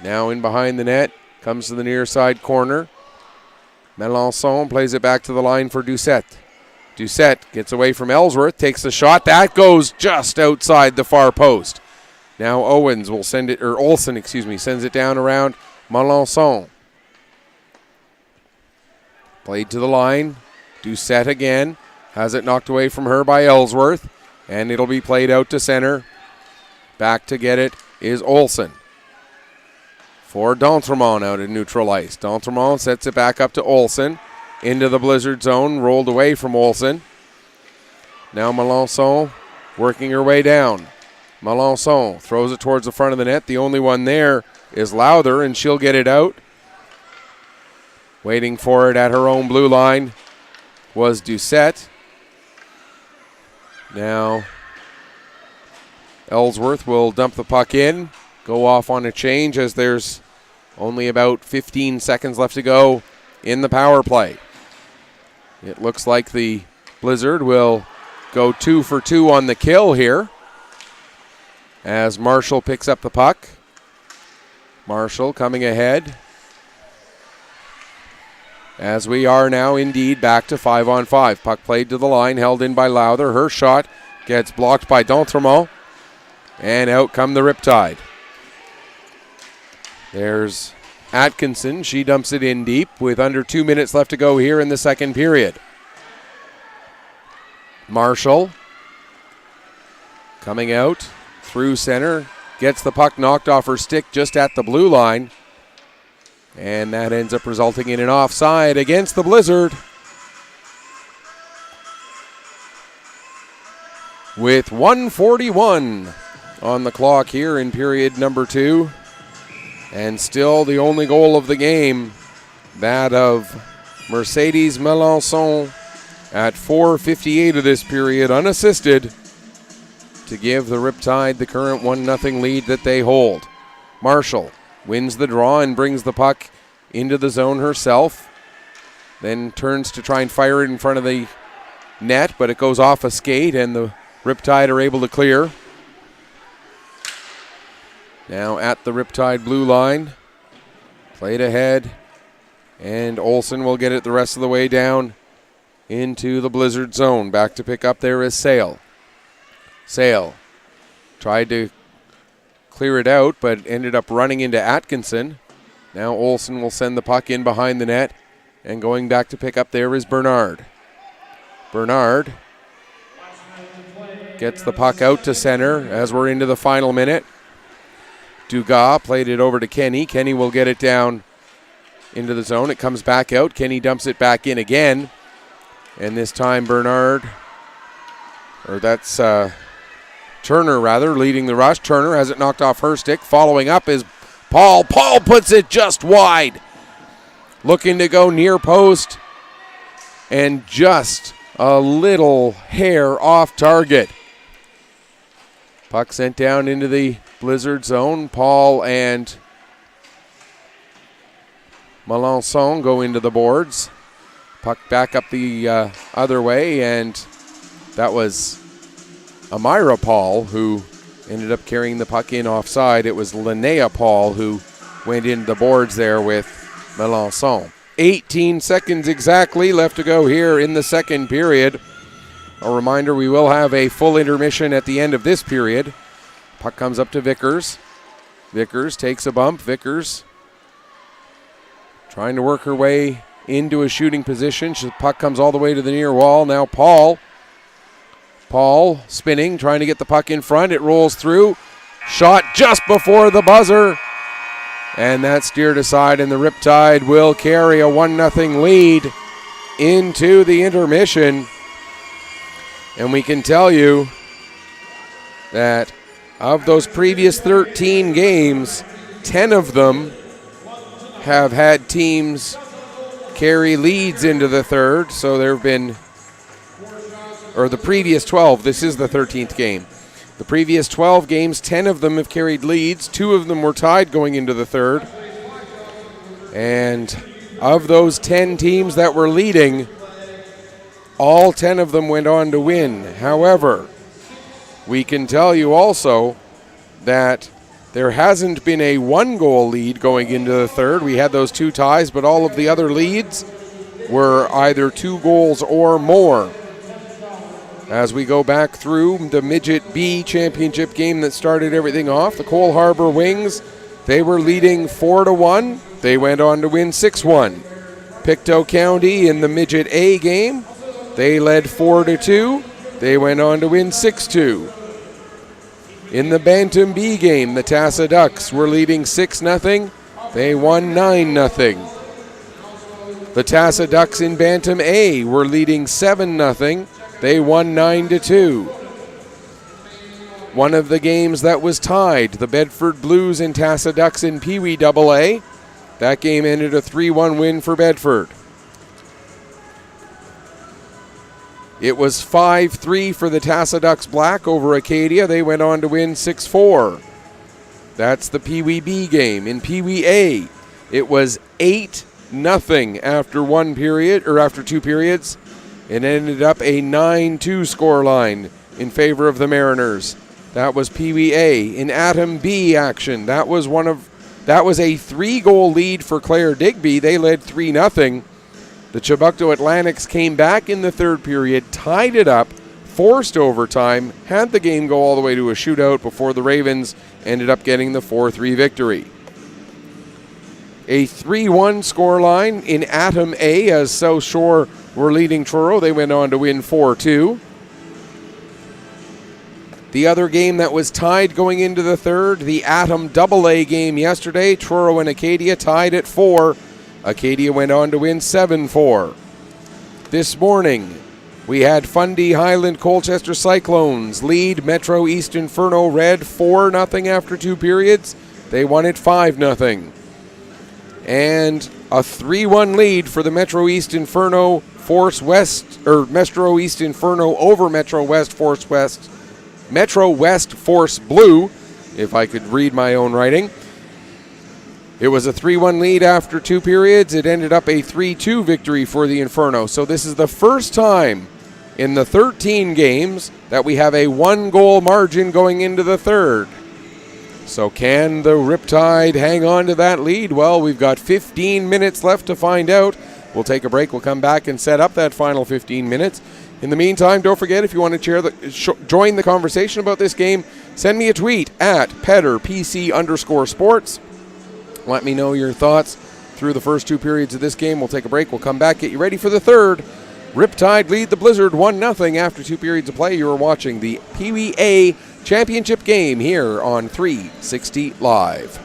Now in behind the net, comes to the near side corner. Melançon plays it back to the line for Doucette. Doucette gets away from Ellsworth, takes the shot. That goes just outside the far post. Now Owens will send it, or Olsen, sends it down around Melançon. Played to the line. Doucette again. Has it knocked away from her by Ellsworth. And it'll be played out to center. Back to get it is Olsen. For D'Entremont out at neutral ice. D'Entremont sets it back up to Olsen. Into the Blizzard zone. Rolled away from Olsen. Now Melançon working her way down. Melançon throws it towards the front of the net. The only one there is Lowther, and she'll get it out. Waiting for it at her own blue line was Doucette. Now Ellsworth will dump the puck in, go off on a change as there's only about 15 seconds left to go in the power play. It looks like the Blizzard will go 2 for 2 on the kill here as Marshall picks up the puck. Marshall coming ahead as we are now indeed back to 5-on-5. Puck played to the line, held in by Lowther. Her shot gets blocked by D'Entremont, and out come the Riptide. There's Atkinson. She dumps it in deep with under 2 minutes left to go here in the second period. Marshall coming out through center, gets the puck knocked off her stick just at the blue line, and that ends up resulting in an offside against the Blizzard. With 1:41 on the clock here in period number 2, and still the only goal of the game, that of Mercedes Melançon at 4:58 of this period, unassisted, to give the Riptide the current 1-0 lead that they hold. Marshall wins the draw and brings the puck into the zone herself, then turns to try and fire it in front of the net, but it goes off a skate and the Riptide are able to clear. Now at the Riptide blue line, played ahead, and Olsen will get it the rest of the way down into the Blizzard zone. Back to pick up there is Sale. Sale tried to clear it out, but ended up running into Atkinson. Now Olsen will send the puck in behind the net, and going back to pick up there is Bernard. Bernard gets the puck out to center as we're into the final minute. Dugas played it over to Kenny. Kenny will get it down into the zone. It comes back out. Kenny dumps it back in again. And this time Bernard, or that's Turner rather, leading the rush. Turner has it knocked off her stick. Following up is Paul. Paul puts it just wide. Looking to go near post. And just a little hair off target. Puck sent down into the Blizzard zone. Paul and Melançon go into the boards. Puck back up the other way, and that was Amira Paul who ended up carrying the puck in offside. It was Linnea Paul who went into the boards there with Melançon. 18 seconds exactly left to go here in the second period. A reminder, we will have a full intermission at the end of this period. Puck comes up to Vickers. Vickers takes a bump. Vickers trying to work her way into a shooting position. The puck comes all the way to the near wall. Now Paul. Paul spinning, trying to get the puck in front. It rolls through. Shot just before the buzzer. And that's steered aside, and the Riptide will carry a 1-0 lead into the intermission. And we can tell you that of those previous 13 games, 10 of them have had teams carry leads into the third. So there have been, or the previous 12, this is the 13th game. The previous 12 games, 10 of them have carried leads. 2 of them were tied going into the third. And of those 10 teams that were leading, all 10 of them went on to win. However, we can tell you also that there hasn't been a 1-goal lead going into the third. We had those 2 ties, but all of the other leads were either 2 goals or more. As we go back through the Midget B championship game that started everything off, the Cole Harbour Wings, they were leading 4-1. They went on to win 6-1. Pictou County in the Midget A game, they led 4-2. They went on to win 6-2. In the Bantam B game, the Tassa Ducks were leading 6-0. They won 9-0. The Tassa Ducks in Bantam A were leading 7-0. They won 9-2. One of the games that was tied, the Bedford Blues and Tassa Ducks in Peewee AA. That game ended a 3-1 win for Bedford. It was 5-3 for the Tassa Ducks Black over Acadia. They went on to win 6-4. That's the Peewee B game. In Peewee A, it was 8-0 after 1 period, or after 2 periods. It ended up a 9-2 scoreline in favor of the Mariners. That was Peewee A. In Atom B action, that was a 3-goal lead for Clare Digby. They led 3-0. The Chebucto Atlantics came back in the third period, tied it up, forced overtime, had the game go all the way to a shootout before the Ravens ended up getting the 4-3 victory. A 3-1 scoreline in Atom A as South Shore were leading Truro. They went on to win 4-2. The other game that was tied going into the third, the Atom AA game yesterday, Truro and Acadia tied at 4. Acadia went on to win 7-4. This morning, we had Fundy Highland Colchester Cyclones lead Metro East Inferno Red 4-0 after 2 periods. They won it 5-0. And a 3-1 lead for the Metro East Inferno Force West, or Metro East Inferno over Metro West Force West. Metro West Force Blue, if I could read my own writing. It was a 3-1 lead after 2 periods. It ended up a 3-2 victory for the Inferno. So this is the first time in the 13 games that we have a 1-goal margin going into the third. So can the Riptide hang on to that lead? Well, we've got 15 minutes left to find out. We'll take a break. We'll come back and set up that final 15 minutes. In the meantime, don't forget, if you want to join the conversation about this game, send me a tweet at PetterPC_sports. Let me know your thoughts through the first 2 periods of this game. We'll take a break. We'll come back, get you ready for the third. Riptide lead the Blizzard 1-0 after 2 periods of play. You are watching the Peewee A championship game here on 360 Live.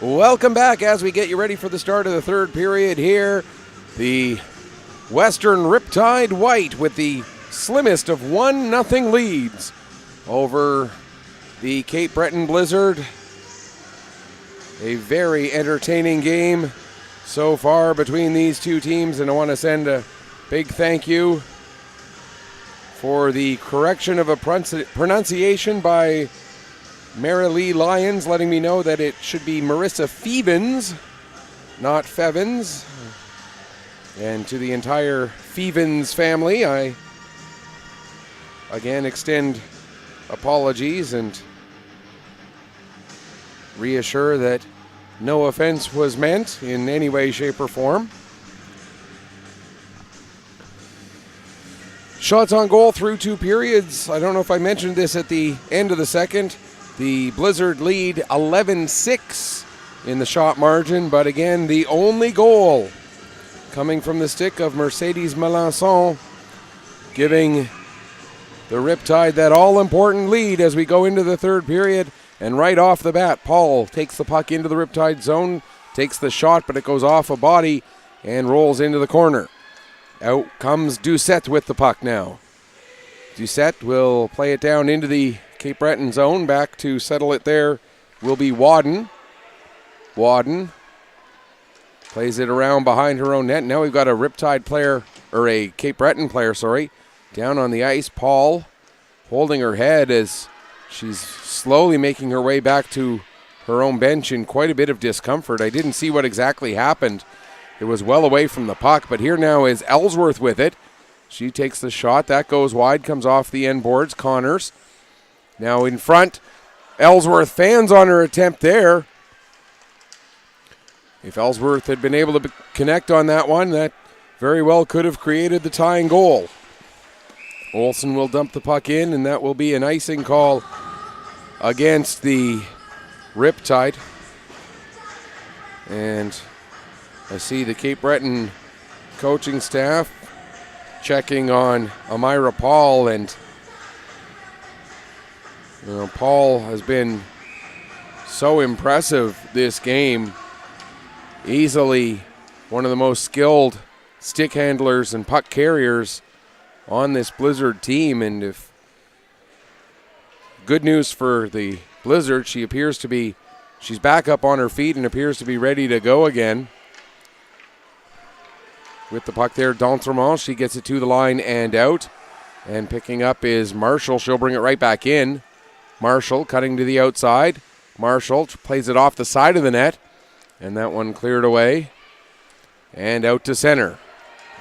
Welcome back as we get you ready for the start of the third period here. The Western Riptide White with the slimmest of 1-0 leads over the Cape Breton Blizzard. A very entertaining game so far between these two teams, and I want to send a big thank you for the correction of a pronunciation by Mary Lee Lyons, letting me know that it should be Marissa Fevens, not Fevens. And to the entire Fevens family, I again extend apologies and reassure that no offense was meant in any way, shape, or form. Shots on goal through 2 periods. I don't know if I mentioned this at the end of the second. The Blizzard lead 11-6 in the shot margin, but again, the only goal coming from the stick of Mercedes Melançon, giving the Riptide that all-important lead as we go into the third period. And right off the bat, Paul takes the puck into the Riptide zone, takes the shot, but it goes off a body and rolls into the corner. Out comes Doucette with the puck now. Doucette will play it down into the Cape Breton zone. Back to settle it there will be Wadden. Wadden plays it around behind her own net. Now we've got a Riptide player, or a Cape Breton player, down on the ice. Paul holding her head as she's slowly making her way back to her own bench in quite a bit of discomfort. I didn't see what exactly happened. It was well away from the puck, but here now is Ellsworth with it. She takes the shot. That goes wide, comes off the end boards. Connors now in front. Ellsworth fans on her attempt there. If Ellsworth had been able to connect on that one, that very well could have created the tying goal. Olsen will dump the puck in, and that will be an icing call against the Riptide. And I see the Cape Breton coaching staff checking on Amira Paul, and Paul has been so impressive this game. Easily one of the most skilled stick handlers and puck carriers on this Blizzard team, and if good news for the Blizzard, she's back up on her feet and appears to be ready to go again. With the puck there, D'Entremont, she gets it to the line and out. And picking up is Marshall. She'll bring it right back in. Marshall cutting to the outside. Marshall plays it off the side of the net. And that one cleared away. And out to center.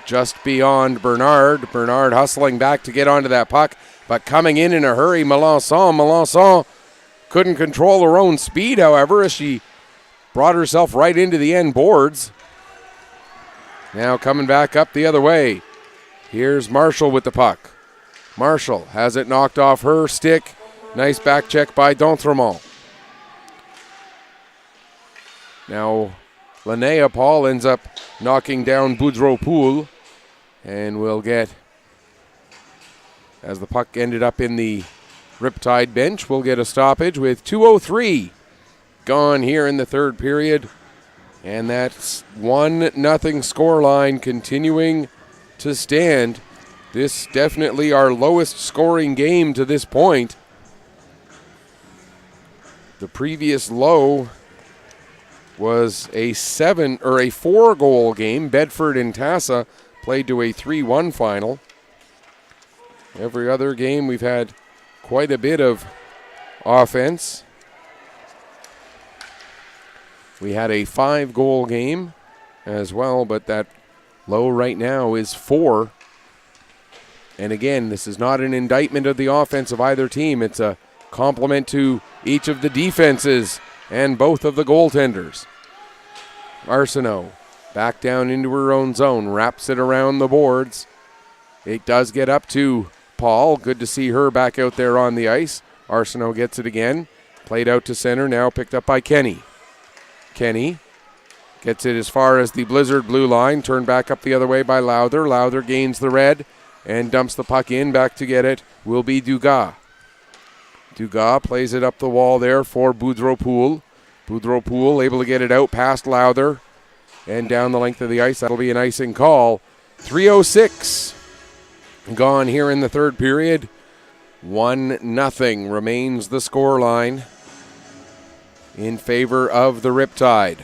Just beyond Bernard. Bernard hustling back to get onto that puck. But coming in a hurry, Melançon. Melançon couldn't control her own speed, however, as she brought herself right into the end boards. Now coming back up the other way. Here's Marshall with the puck. Marshall has it knocked off her stick. Nice back check by D'Entremont. Now Linnea Paul ends up knocking down Boudreau-Poul. And we'll get, as the puck ended up in the Riptide bench, we'll get a stoppage with 2:03 gone here in the third period. And that's 1-0 scoreline continuing to stand. This definitely our lowest scoring game to this point. The previous low was a 4-goal game. Bedford and Tassa played to a 3-1 final. Every other game we've had quite a bit of offense. We had a 5-goal game as well, but that low right now is 4. And again, this is not an indictment of the offense of either team. It's a compliment to each of the defenses and both of the goaltenders. Arsenault back down into her own zone, wraps it around the boards. It does get up to Paul. Good to see her back out there on the ice. Arsenault gets it again. Played out to center, now picked up by Kenny. Kenny gets it as far as the Blizzard blue line, turned back up the other way by Lowther. Lowther gains the red and dumps the puck in. Back to get it will be Dugas. Dugas plays it up the wall there for Boudreau-Poul. Boudreau-Poole able to get it out past Lowther and down the length of the ice. That'll be an icing call. 3:06 gone here in the third period. 1-0 remains the scoreline in favor of the Riptide.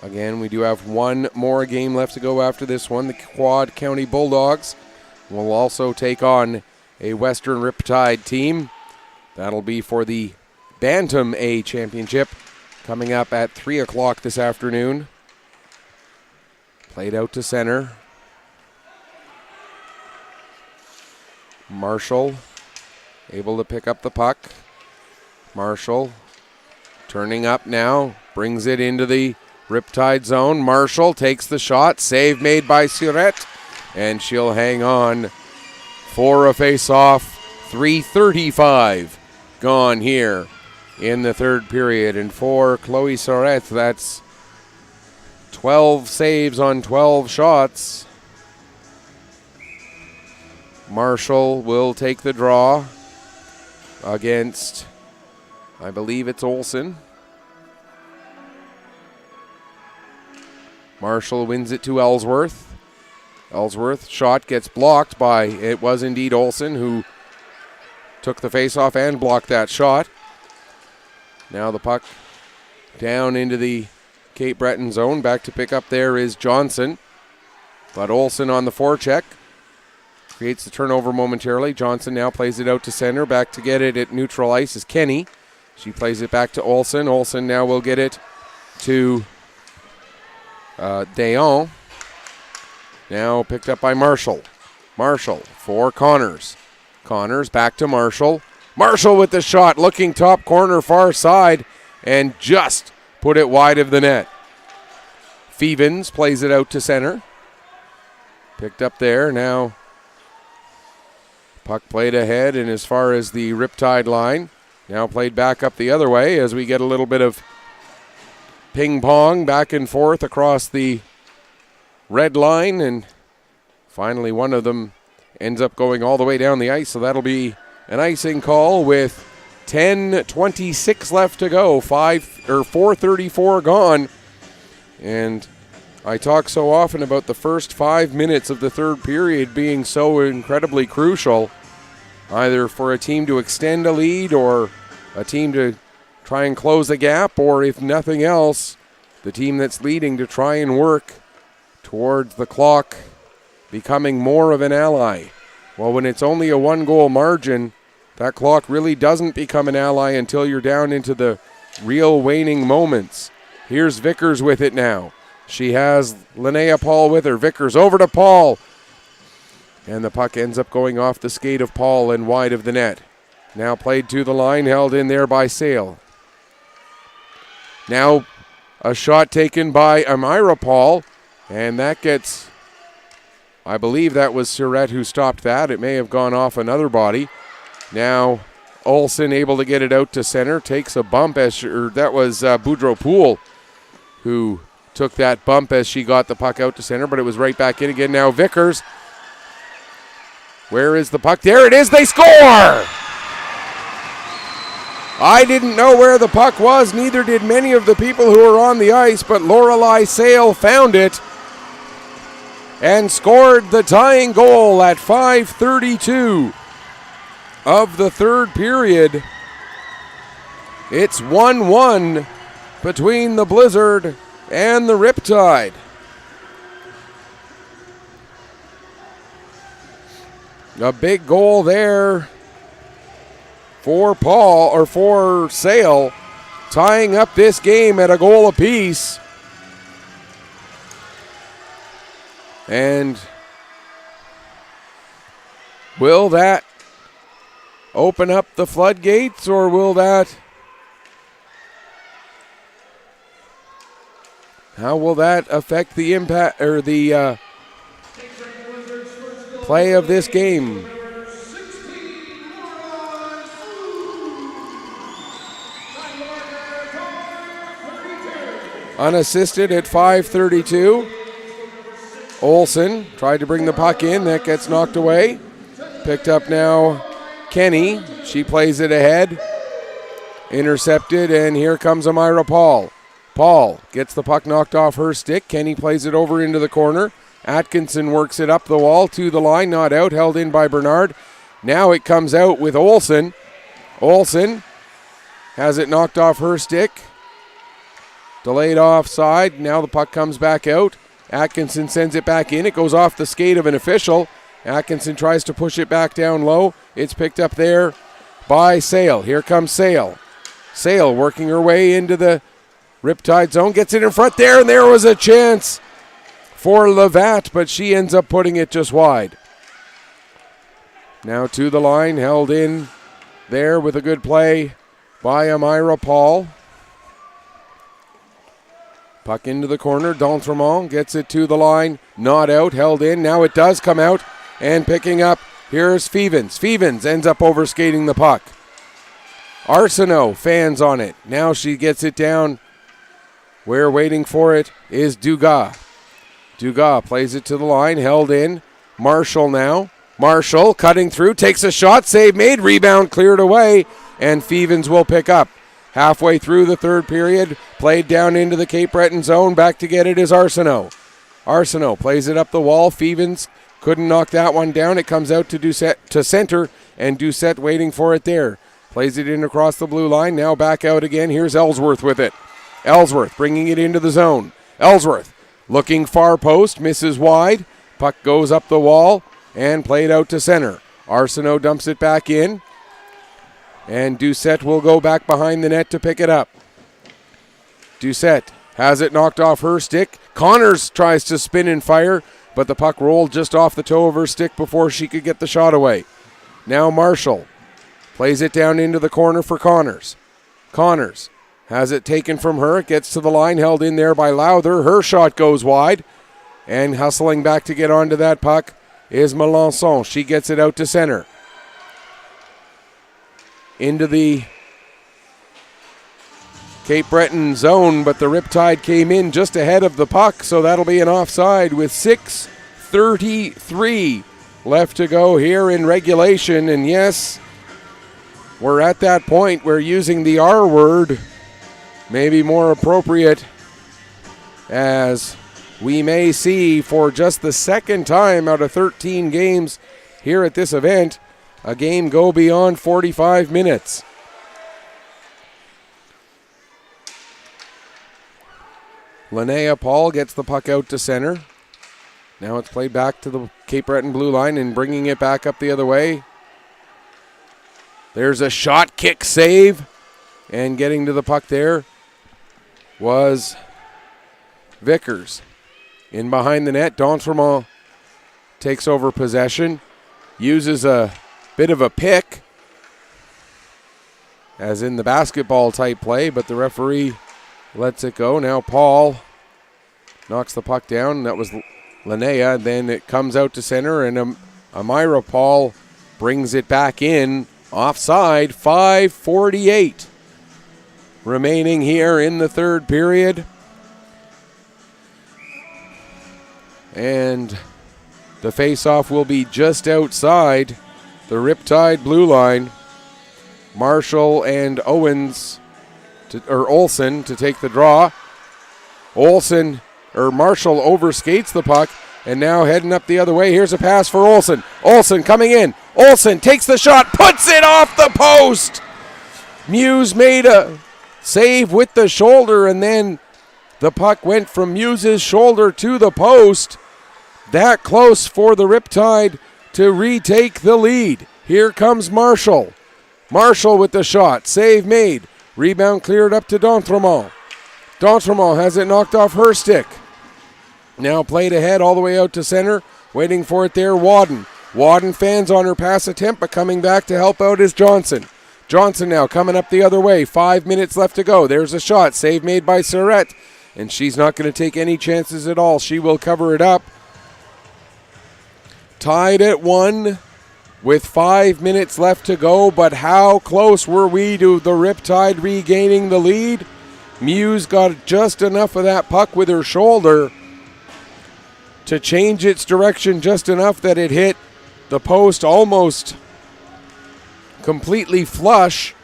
Again, we do have one more game left to go after this one. The Quad County Bulldogs will also take on a Western Riptide team. That'll be for the Bantam A Championship coming up at 3 o'clock this afternoon. Played out to center. Marshall able to pick up the puck. Marshall turning up now, brings it into the Riptide zone. Marshall takes the shot, save made by Surette, and she'll hang on for a face-off. 3:35 gone here in the third period, and for Chloe Surette, that's 12 saves on 12 shots. Marshall will take the draw against, I believe it's Olsen. Marshall wins it to Ellsworth. Ellsworth shot gets blocked by, it was indeed Olsen who took the faceoff and blocked that shot. Now the puck down into the Cape Breton zone. Back to pick up there is Johnson. But Olsen on the forecheck creates the turnover momentarily. Johnson now plays it out to center. Back to get it at neutral ice is Kenny. She plays it back to Olsen. Olsen now will get it to Dayon. Now picked up by Marshall. Marshall for Connors. Connors back to Marshall. Marshall with the shot, looking top corner far side, and just put it wide of the net. Fevens plays it out to center. Picked up there. Now puck played ahead and as far as the Riptide line. Now played back up the other way as we get a little bit of ping pong back and forth across the red line, and finally one of them ends up going all the way down the ice, so that'll be an icing call with 10:26 left to go, 4:34 gone. And I talk so often about the first 5 minutes of the third period being so incredibly crucial, either for a team to extend a lead or a team to try and close a gap, or if nothing else, the team that's leading to try and work towards the clock becoming more of an ally. Well, when it's only a one-goal margin, that clock really doesn't become an ally until you're down into the real waning moments. Here's Vickers with it now. She has Linnea Paul with her. Vickers over to Paul. And the puck ends up going off the skate of Paul and wide of the net. Now played to the line, held in there by Sale. Now a shot taken by Amira Paul, and that gets, I believe that was Surette who stopped that. It may have gone off another body. Now Olsen able to get it out to center, takes a bump that was Boudreau-Poole who took that bump as she got the puck out to center, but it was right back in again. Now Vickers. Where is the puck? There it is. They score! I didn't know where the puck was, neither did many of the people who were on the ice, but Lorelei Sale found it and scored the tying goal at 5:32 of the third period. It's 1-1 between the Blizzard and the Riptide. A big goal there for Paul, or for Sale, tying up this game at a goal apiece. And will that open up the floodgates, or will that, how will that affect the impact or the play of this game? Unassisted at 5:32. Olsen tried to bring the puck in. That gets knocked away. Picked up now Kenny. She plays it ahead. Intercepted, and here comes Amira Paul. Paul gets the puck knocked off her stick. Kenny plays it over into the corner. Atkinson works it up the wall to the line, not out, held in by Bernard. Now it comes out with Olsen. Olsen has it knocked off her stick. Delayed offside. Now the puck comes back out. Atkinson sends it back in. It goes off the skate of an official. Atkinson tries to push it back down low. It's picked up there by Sale. Here comes Sale. Sale working her way into the Riptide zone. Gets it in front there, and there was a chance for Levat, but she ends up putting it just wide. Now to the line, held in there with a good play by Amira Paul. Puck into the corner. D'Entremont gets it to the line. Not out, held in. Now it does come out, and picking up, here's Fevens. Fevens ends up overskating the puck. Arsenault fans on it. Now she gets it down. Where waiting for it is Dugas. Dugas plays it to the line, held in. Marshall now. Marshall cutting through, takes a shot, save made, rebound cleared away, and Fevens will pick up. Halfway through the third period, played down into the Cape Breton zone. Back to get it is Arsenault. Arsenault plays it up the wall. Fevens couldn't knock that one down. It comes out to Doucette to center, and Doucette waiting for it there. Plays it in across the blue line. Now back out again. Here's Ellsworth with it. Ellsworth bringing it into the zone. Ellsworth looking far post, misses wide. Puck goes up the wall and played out to center. Arsenault dumps it back in. And Doucette will go back behind the net to pick it up. Doucette has it knocked off her stick. Connors tries to spin and fire, but the puck rolled just off the toe of her stick before she could get the shot away. Now Marshall plays it down into the corner for Connors. Connors has it taken from her. It gets to the line, held in there by Lowther. Her shot goes wide. And hustling back to get onto that puck is Melançon. She gets it out to center. Into the Cape Breton zone, but the Riptide came in just ahead of the puck, so that'll be an offside with 6:33 left to go here in regulation. And yes, we're at that point where using the R word may be more appropriate, as we may see for just the second time out of 13 games here at this event, a game go beyond 45 minutes. Linnea Paul gets the puck out to center. Now it's played back to the Cape Breton blue line and bringing it back up the other way. There's a shot, kick, save, and getting to the puck there was Vickers. In behind the net, D'Entremont takes over possession, uses a bit of a pick, as in the basketball type play, but the referee lets it go. Now Paul knocks the puck down. That was Linnea. Then it comes out to center, and Amira Paul brings it back in. Offside, 5:48 remaining here in the third period. And the face-off will be just outside the Riptide blue line. Marshall and Olsen to take the draw. Marshall overskates the puck and now heading up the other way. Here's a pass for Olsen. Olsen coming in. Olsen takes the shot, puts it off the post. Muse made a save with the shoulder, and then the puck went from Muse's shoulder to the post. That close for the Riptide to retake the lead. Here comes Marshall. Marshall with the shot. Save made. Rebound cleared up to D'Entremont. D'Entremont has it knocked off her stick. Now played ahead all the way out to center. Waiting for it there, Wadden. Wadden fans on her pass attempt, but coming back to help out is Johnson. Johnson now coming up the other way. 5 minutes left to go. There's a shot. Save made by Surrett. And she's not going to take any chances at all. She will cover it up. Tied at 1 with 5 minutes left to go, but how close were we to the Riptide regaining the lead? Muse got just enough of that puck with her shoulder to change its direction just enough that it hit the post almost completely flush.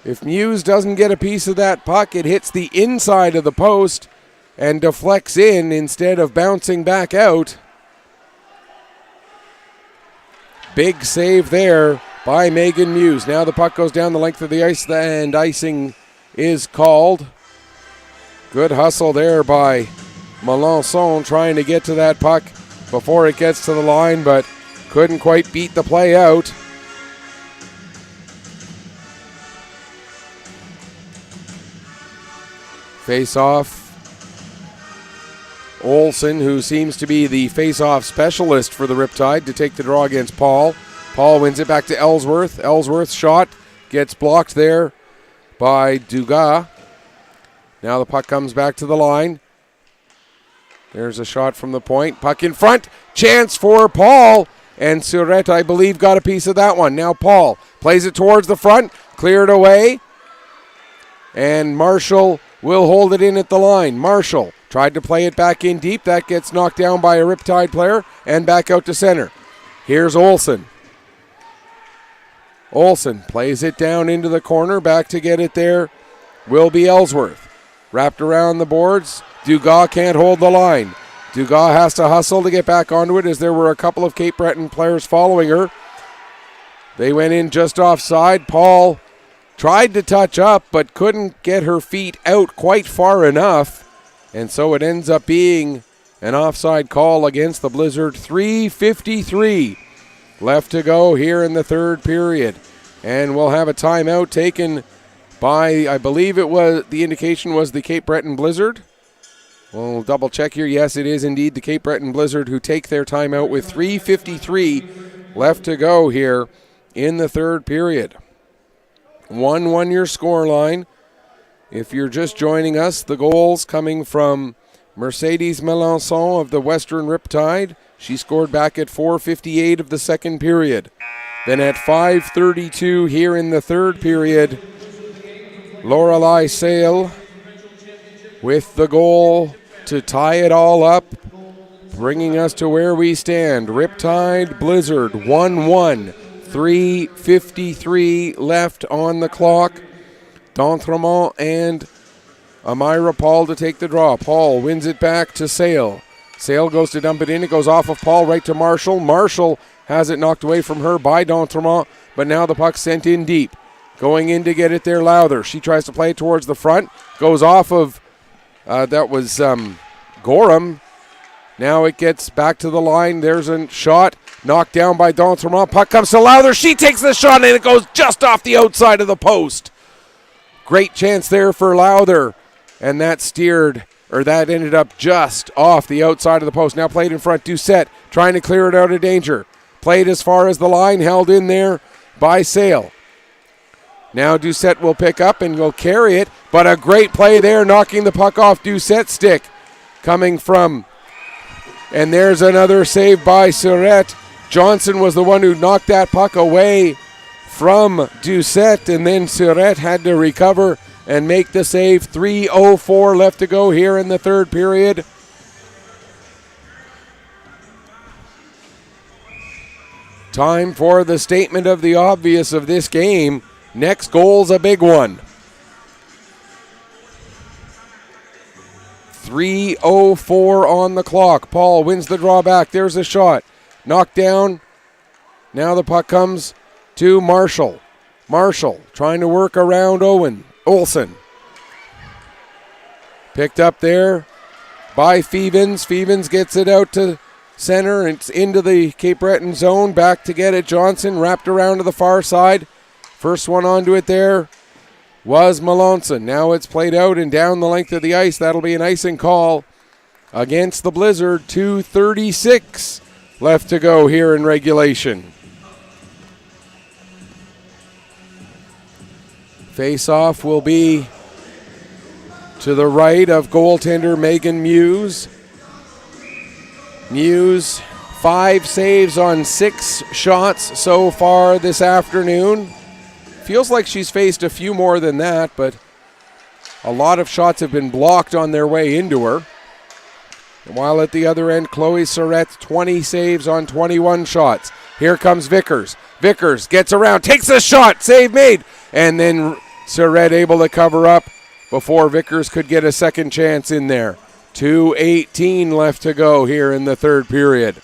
If Muse doesn't get a piece of that puck, it hits the inside of the post and deflects in instead of bouncing back out. Big save there by Megan Muse. Now the puck goes down the length of the ice and icing is called. Good hustle there by Melançon trying to get to that puck before it gets to the line, but couldn't quite beat the play out. Face-off. Olsen, who seems to be the face-off specialist for the Riptide, to take the draw against Paul. Paul wins it back to Ellsworth. Ellsworth's shot gets blocked there by Dugas. Now the puck comes back to the line. There's a shot from the point. Puck in front. Chance for Paul. And Surette, I believe, got a piece of that one. Now Paul plays it towards the front. Cleared away. And Marshall will hold it in at the line. Marshall tried to play it back in deep. That gets knocked down by a Riptide player and back out to center. Here's Olsen. Olsen plays it down into the corner. Back to get it there will be Ellsworth. Wrapped around the boards. Dugas can't hold the line. Dugas has to hustle to get back onto it as there were a couple of Cape Breton players following her. They went in just offside. Paul tried to touch up but couldn't get her feet out quite far enough. And so it ends up being an offside call against the Blizzard. 3:53 left to go here in the third period. And we'll have a timeout taken by, I believe it was, the indication was the Cape Breton Blizzard. We'll double check here. Yes, it is indeed the Cape Breton Blizzard who take their timeout with 3:53 left to go here in the third period. 1-1 your score line. If you're just joining us, the goals coming from Mercedes Melançon of the Western Riptide. She scored back at 4:58 of the second period. Then at 5:32 here in the third period, Lorelei Sale with the goal to tie it all up, bringing us to where we stand. Riptide Blizzard 1-1, 3:53 left on the clock. D'Entremont and Amira Paul to take the draw. Paul wins it back to Sale. Sale goes to dump it in. It goes off of Paul right to Marshall. Marshall has it knocked away from her by D'Entremont, but now the puck's sent in deep. Going in to get it there, Lowther. She tries to play it towards the front. Goes off of, Gorham. Now it gets back to the line. There's a shot. Knocked down by D'Entremont. Puck comes to Lowther. She takes the shot and it goes just off the outside of the post. Great chance there for Lowther. And that ended up just off the outside of the post. Now played in front. Doucette trying to clear it out of danger. Played as far as the line. Held in there by Sale. Now Doucette will pick up and will carry it. But a great play there, knocking the puck off Doucette's stick. Coming from, and there's another save by Surette. Johnson was the one who knocked that puck away from Doucette, and then Surette had to recover and make the save. 3:04 left to go here in the third period. Time for the statement of the obvious of this game. Next goal's a big one. 3:04 on the clock. Paul wins the draw back. There's a shot. Knocked down. Now the puck comes to Marshall. Marshall trying to work around Olsen. Picked up there by Fevens. Fevens gets it out to center. It's into the Cape Breton zone. Back to get it. Johnson wrapped around to the far side. First one onto it there was Melançon. Now it's played out and down the length of the ice. That'll be an icing call against the Blizzard. 2:36 left to go here in regulation. Face-off will be to the right of goaltender Megan Muse. Muse, 5 saves on 6 shots so far this afternoon. Feels like she's faced a few more than that, but a lot of shots have been blocked on their way into her. And while at the other end, Chloe Surette, 20 saves on 21 shots. Here comes Vickers. Vickers gets around, takes a shot, save made, and then Surratt able to cover up before Vickers could get a second chance in there. 2:18 left to go here in the third period.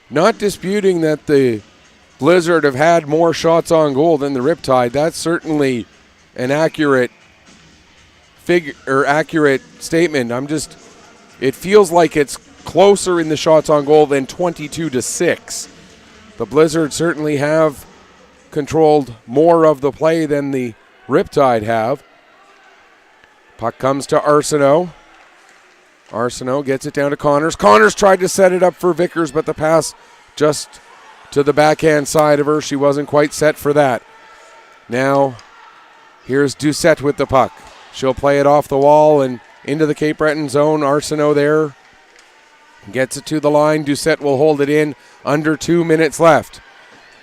Not disputing that the Blizzard have had more shots on goal than the Riptide. That's certainly an accurate statement. It feels like it's closer in the shots on goal than 22-6. The Blizzard certainly have controlled more of the play than the Riptide have. Puck comes to Arsenault. Arsenault gets it down to Connors. Connors tried to set it up for Vickers, but the pass just to the backhand side of her. She wasn't quite set for that. Now, here's Doucette with the puck. She'll play it off the wall and into the Cape Breton zone. Arsenault there gets it to the line. Doucette will hold it in. Under 2 minutes left.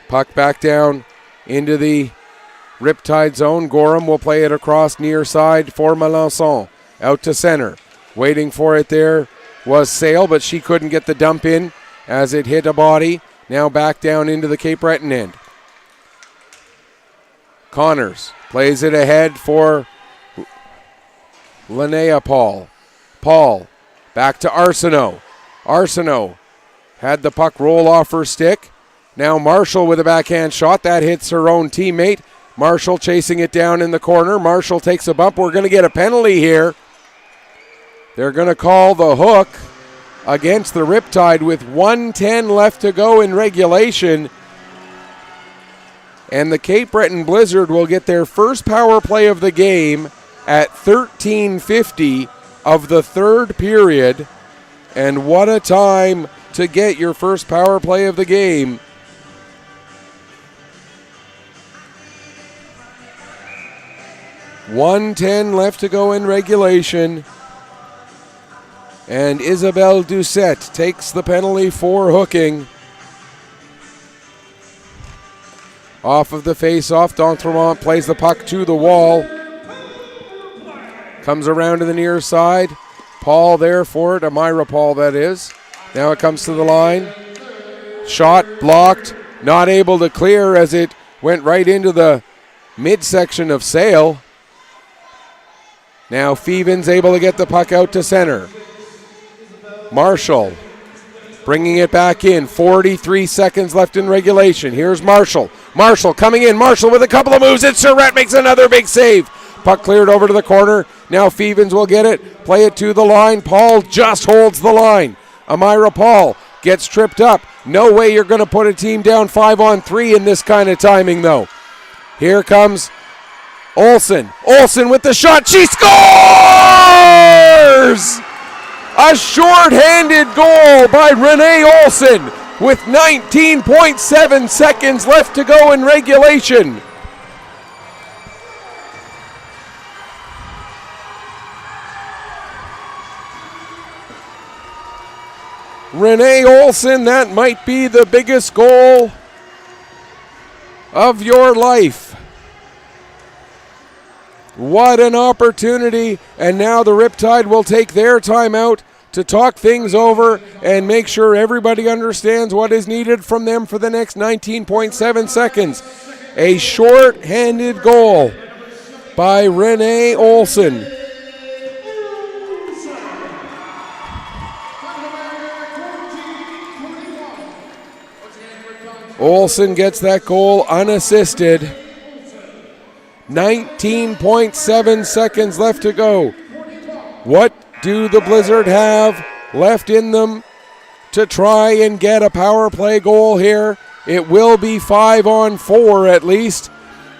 Puck back down into the Riptide zone. Gorham will play it across near side for Melançon. Out to center. Waiting for it there was Sale, but she couldn't get the dump in as it hit a body. Now back down into the Cape Breton end. Connors plays it ahead for Linnea Paul. Paul back to Arsenault. Arsenault had the puck roll off her stick. Now Marshall with a backhand shot. That hits her own teammate. Marshall chasing it down in the corner. Marshall takes a bump. We're going to get a penalty here. They're going to call the hook against the Riptide with 1:10 left to go in regulation. And the Cape Breton Blizzard will get their first power play of the game at 13:50 of the third period. And what a time to get your first power play of the game. $1:10 left to go in regulation. And Isabelle Doucette takes the penalty for hooking. Off of the face-off, D'Entremont plays the puck to the wall. Comes around to the near side. Paul there for it, Amira Paul that is. Now it comes to the line. Shot blocked, not able to clear as it went right into the midsection of Sale. Now Fevens able to get the puck out to center. Marshall bringing it back in. 43 seconds left in regulation. Here's Marshall. Marshall coming in. Marshall with a couple of moves. And Surratt makes another big save. Puck cleared over to the corner. Now Fevens will get it. Play it to the line. Paul just holds the line. Amira Paul gets tripped up. No way you're going to put a team down 5-on-3 in this kind of timing, though. Here comes Olsen. Olsen with the shot. She scores! A short-handed goal by Renee Olsen with 19.7 seconds left to go in regulation. Renee Olsen, that might be the biggest goal of your life. What an opportunity, and now the Riptide will take their timeout to talk things over and make sure everybody understands what is needed from them for the next 19.7 seconds. A short-handed goal by Renee Olsen. Olsen gets that goal unassisted. 19.7 seconds left to go. What do the Blizzard have left in them to try and get a power play goal here? It will be 5-on-4 at least,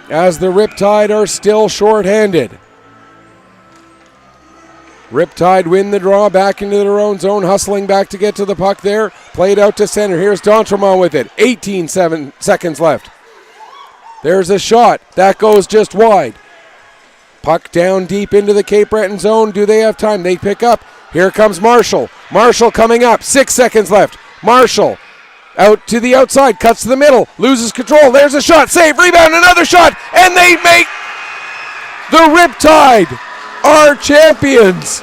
as the Riptide are still short-handed. Riptide win the draw back into their own zone, hustling back to get to the puck there. Played out to center. Here's D'Entremont with it. 18 seconds left. There's a shot. That goes just wide. Puck down deep into the Cape Breton zone. Do they have time? They pick up. Here comes Marshall. Marshall coming up. 6 seconds left. Marshall out to the outside. Cuts to the middle. Loses control. There's a shot. Save. Rebound. Another shot. And they make the Riptide our champions.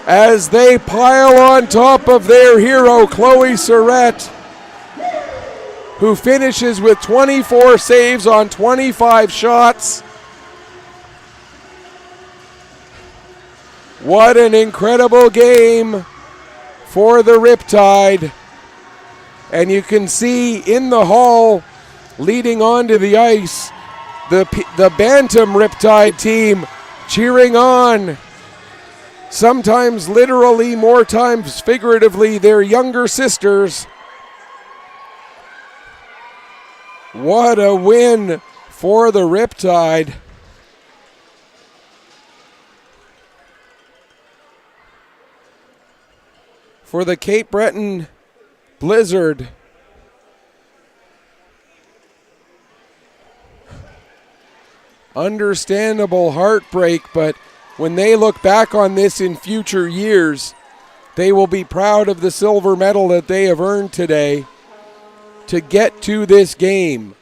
as they pile on top of their hero, Chloe Surratt, who finishes with 24 saves on 25 shots. What an incredible game for the Riptide. And you can see in the hall, leading onto the ice, the Bantam Riptide team cheering on, sometimes literally, more times figuratively, their younger sisters. What a win for the Riptide. For the Cape Breton Blizzard, understandable heartbreak, but when they look back on this in future years, they will be proud of the silver medal that they have earned today. To get to this game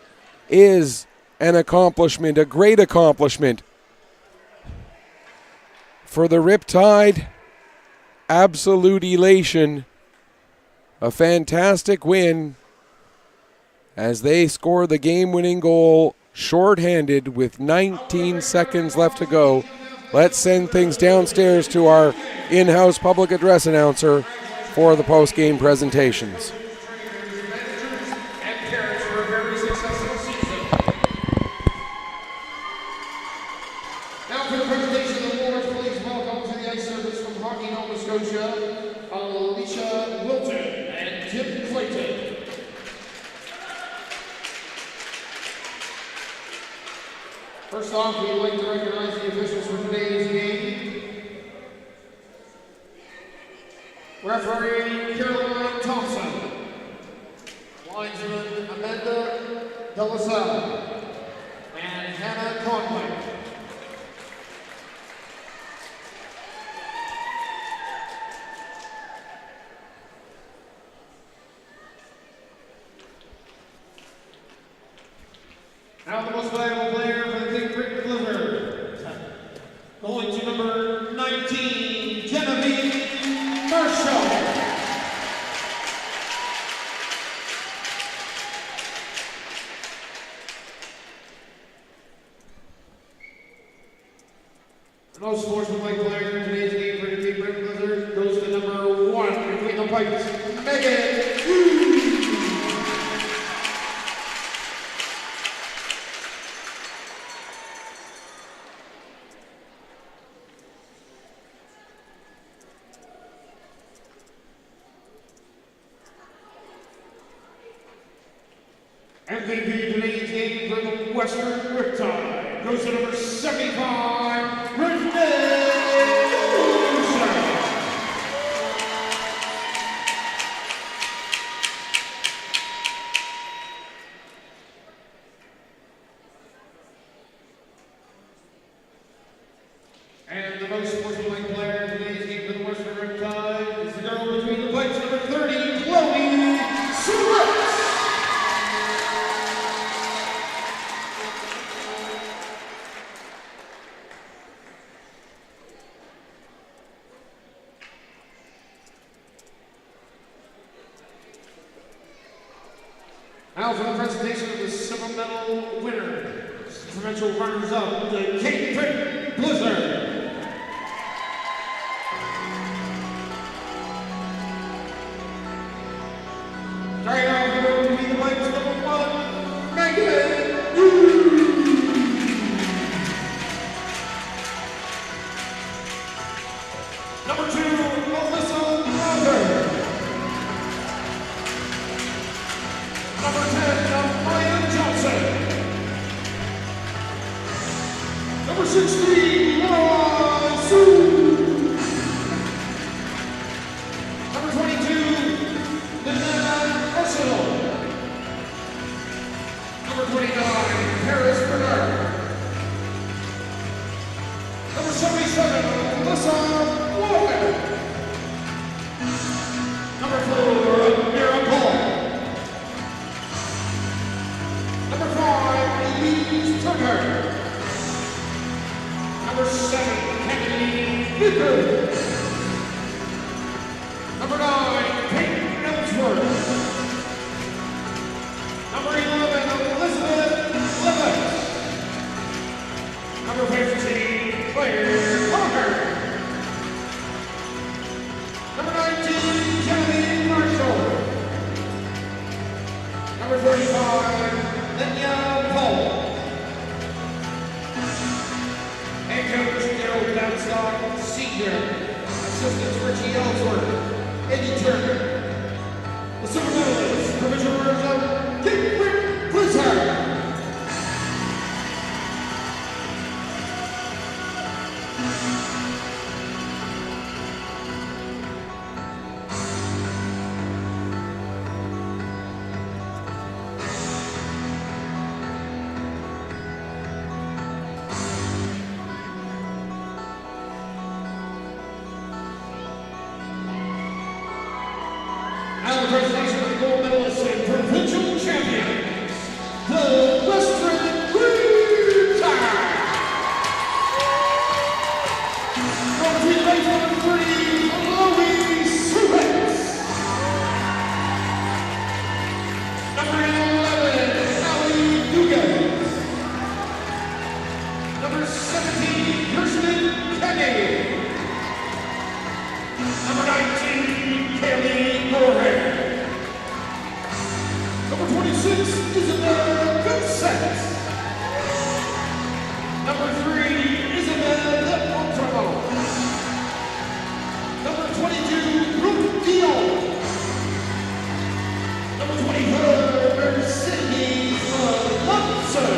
is an accomplishment, a great accomplishment. For the Riptide, absolute elation. A fantastic win as they score the game-winning goal shorthanded with 19 seconds left to go. Let's send things downstairs to our in-house public address announcer for the post-game presentations. Now for the presentation of the awards, please welcome to the ice service from Hockey Nova Scotia, Alicia Wilton and Tim Clayton. First off, we'd like to recognize the officials for today's game. Referee Caroline Thompson. Linesman Amanda Delassalle and Hannah Conway. Now the most valuable player for the Cape Breton Blizzard, going to number 19, Genevieve Marshall. The most sportsmanlike player in today's game for the Cape Breton Blizzard goes to number 1 between the pipes, Megan. MVP today's game for the Western Riptide goes to number 75, Renee. And the most sportsmanlike player in today's game for the Western Riptide is the girl between the pipes, number 30, Chloe Surratt. Now for the presentation of the silver medal winners, provincial runners-up, the Cape Breton Blizzard. Starting off the road to be the pipes, number 1, Megan. Number 2, Melissa Mother. Number 10, Brian Johnson. Number 16, Laura Sue. Number 22, Nana Arsenal. Number 11, Ali Dugan. Number 17, Kirsten Kenny. Number 19, Kelly Moran. Number 26, Isabel Consent. Number 3, Isabel Montremont. Number 22, Ruth Dion. Number 24, Mercedes Lutzer.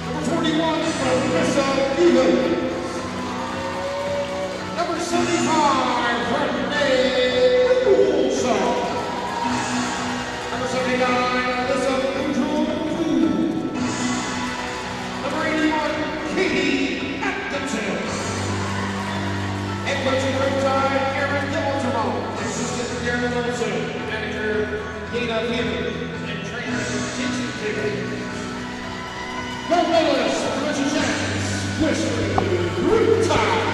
Number 41, Vanessa Evans. Number 75, Renee Wilson. Number 79, Alyssa Boudreau. Number 81, Katie Atkinson. Head coach of Riptide, Aaron Dillerton. Assistant Darren Wilson. Manager Dana Peewee. And trainer Jason Taylor. Gold medalist, provincial champions, Western Riptide.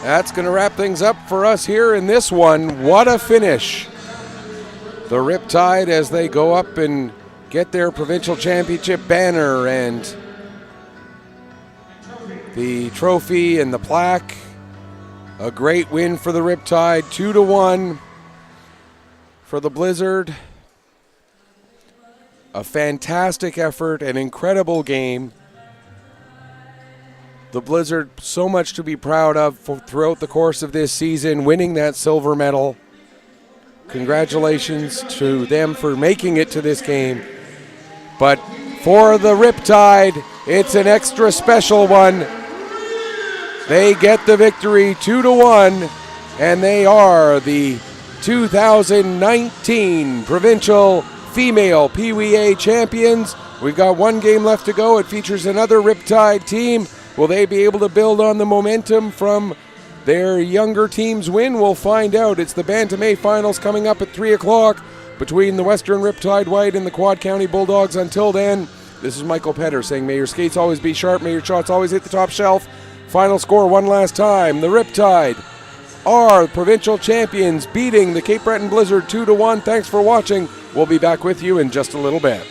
That's going to wrap things up for us here in this one. What a finish. The Riptide, as they go up and get their provincial championship banner and the trophy and the plaque. A great win for the Riptide, 2-1 for the Blizzard. A fantastic effort, an incredible game. The Blizzard, so much to be proud of throughout the course of this season, winning that silver medal. Congratulations to them for making it to this game. But for the Riptide, it's an extra special one. They get the victory 2-1, and they are the 2019 Provincial Female Peewee A champions. We've got one game left to go. It features another Riptide team. Will they be able to build on the momentum from their younger team's win? We'll find out. It's the Bantam A finals coming up at 3 o'clock between the Western Riptide White and the Quad County Bulldogs. Until then, this is Michael Petter saying, may your skates always be sharp, may your shots always hit the top shelf. Final score one last time. The Riptide are provincial champions, beating the Cape Breton Blizzard 2-1. Thanks for watching. We'll be back with you in just a little bit.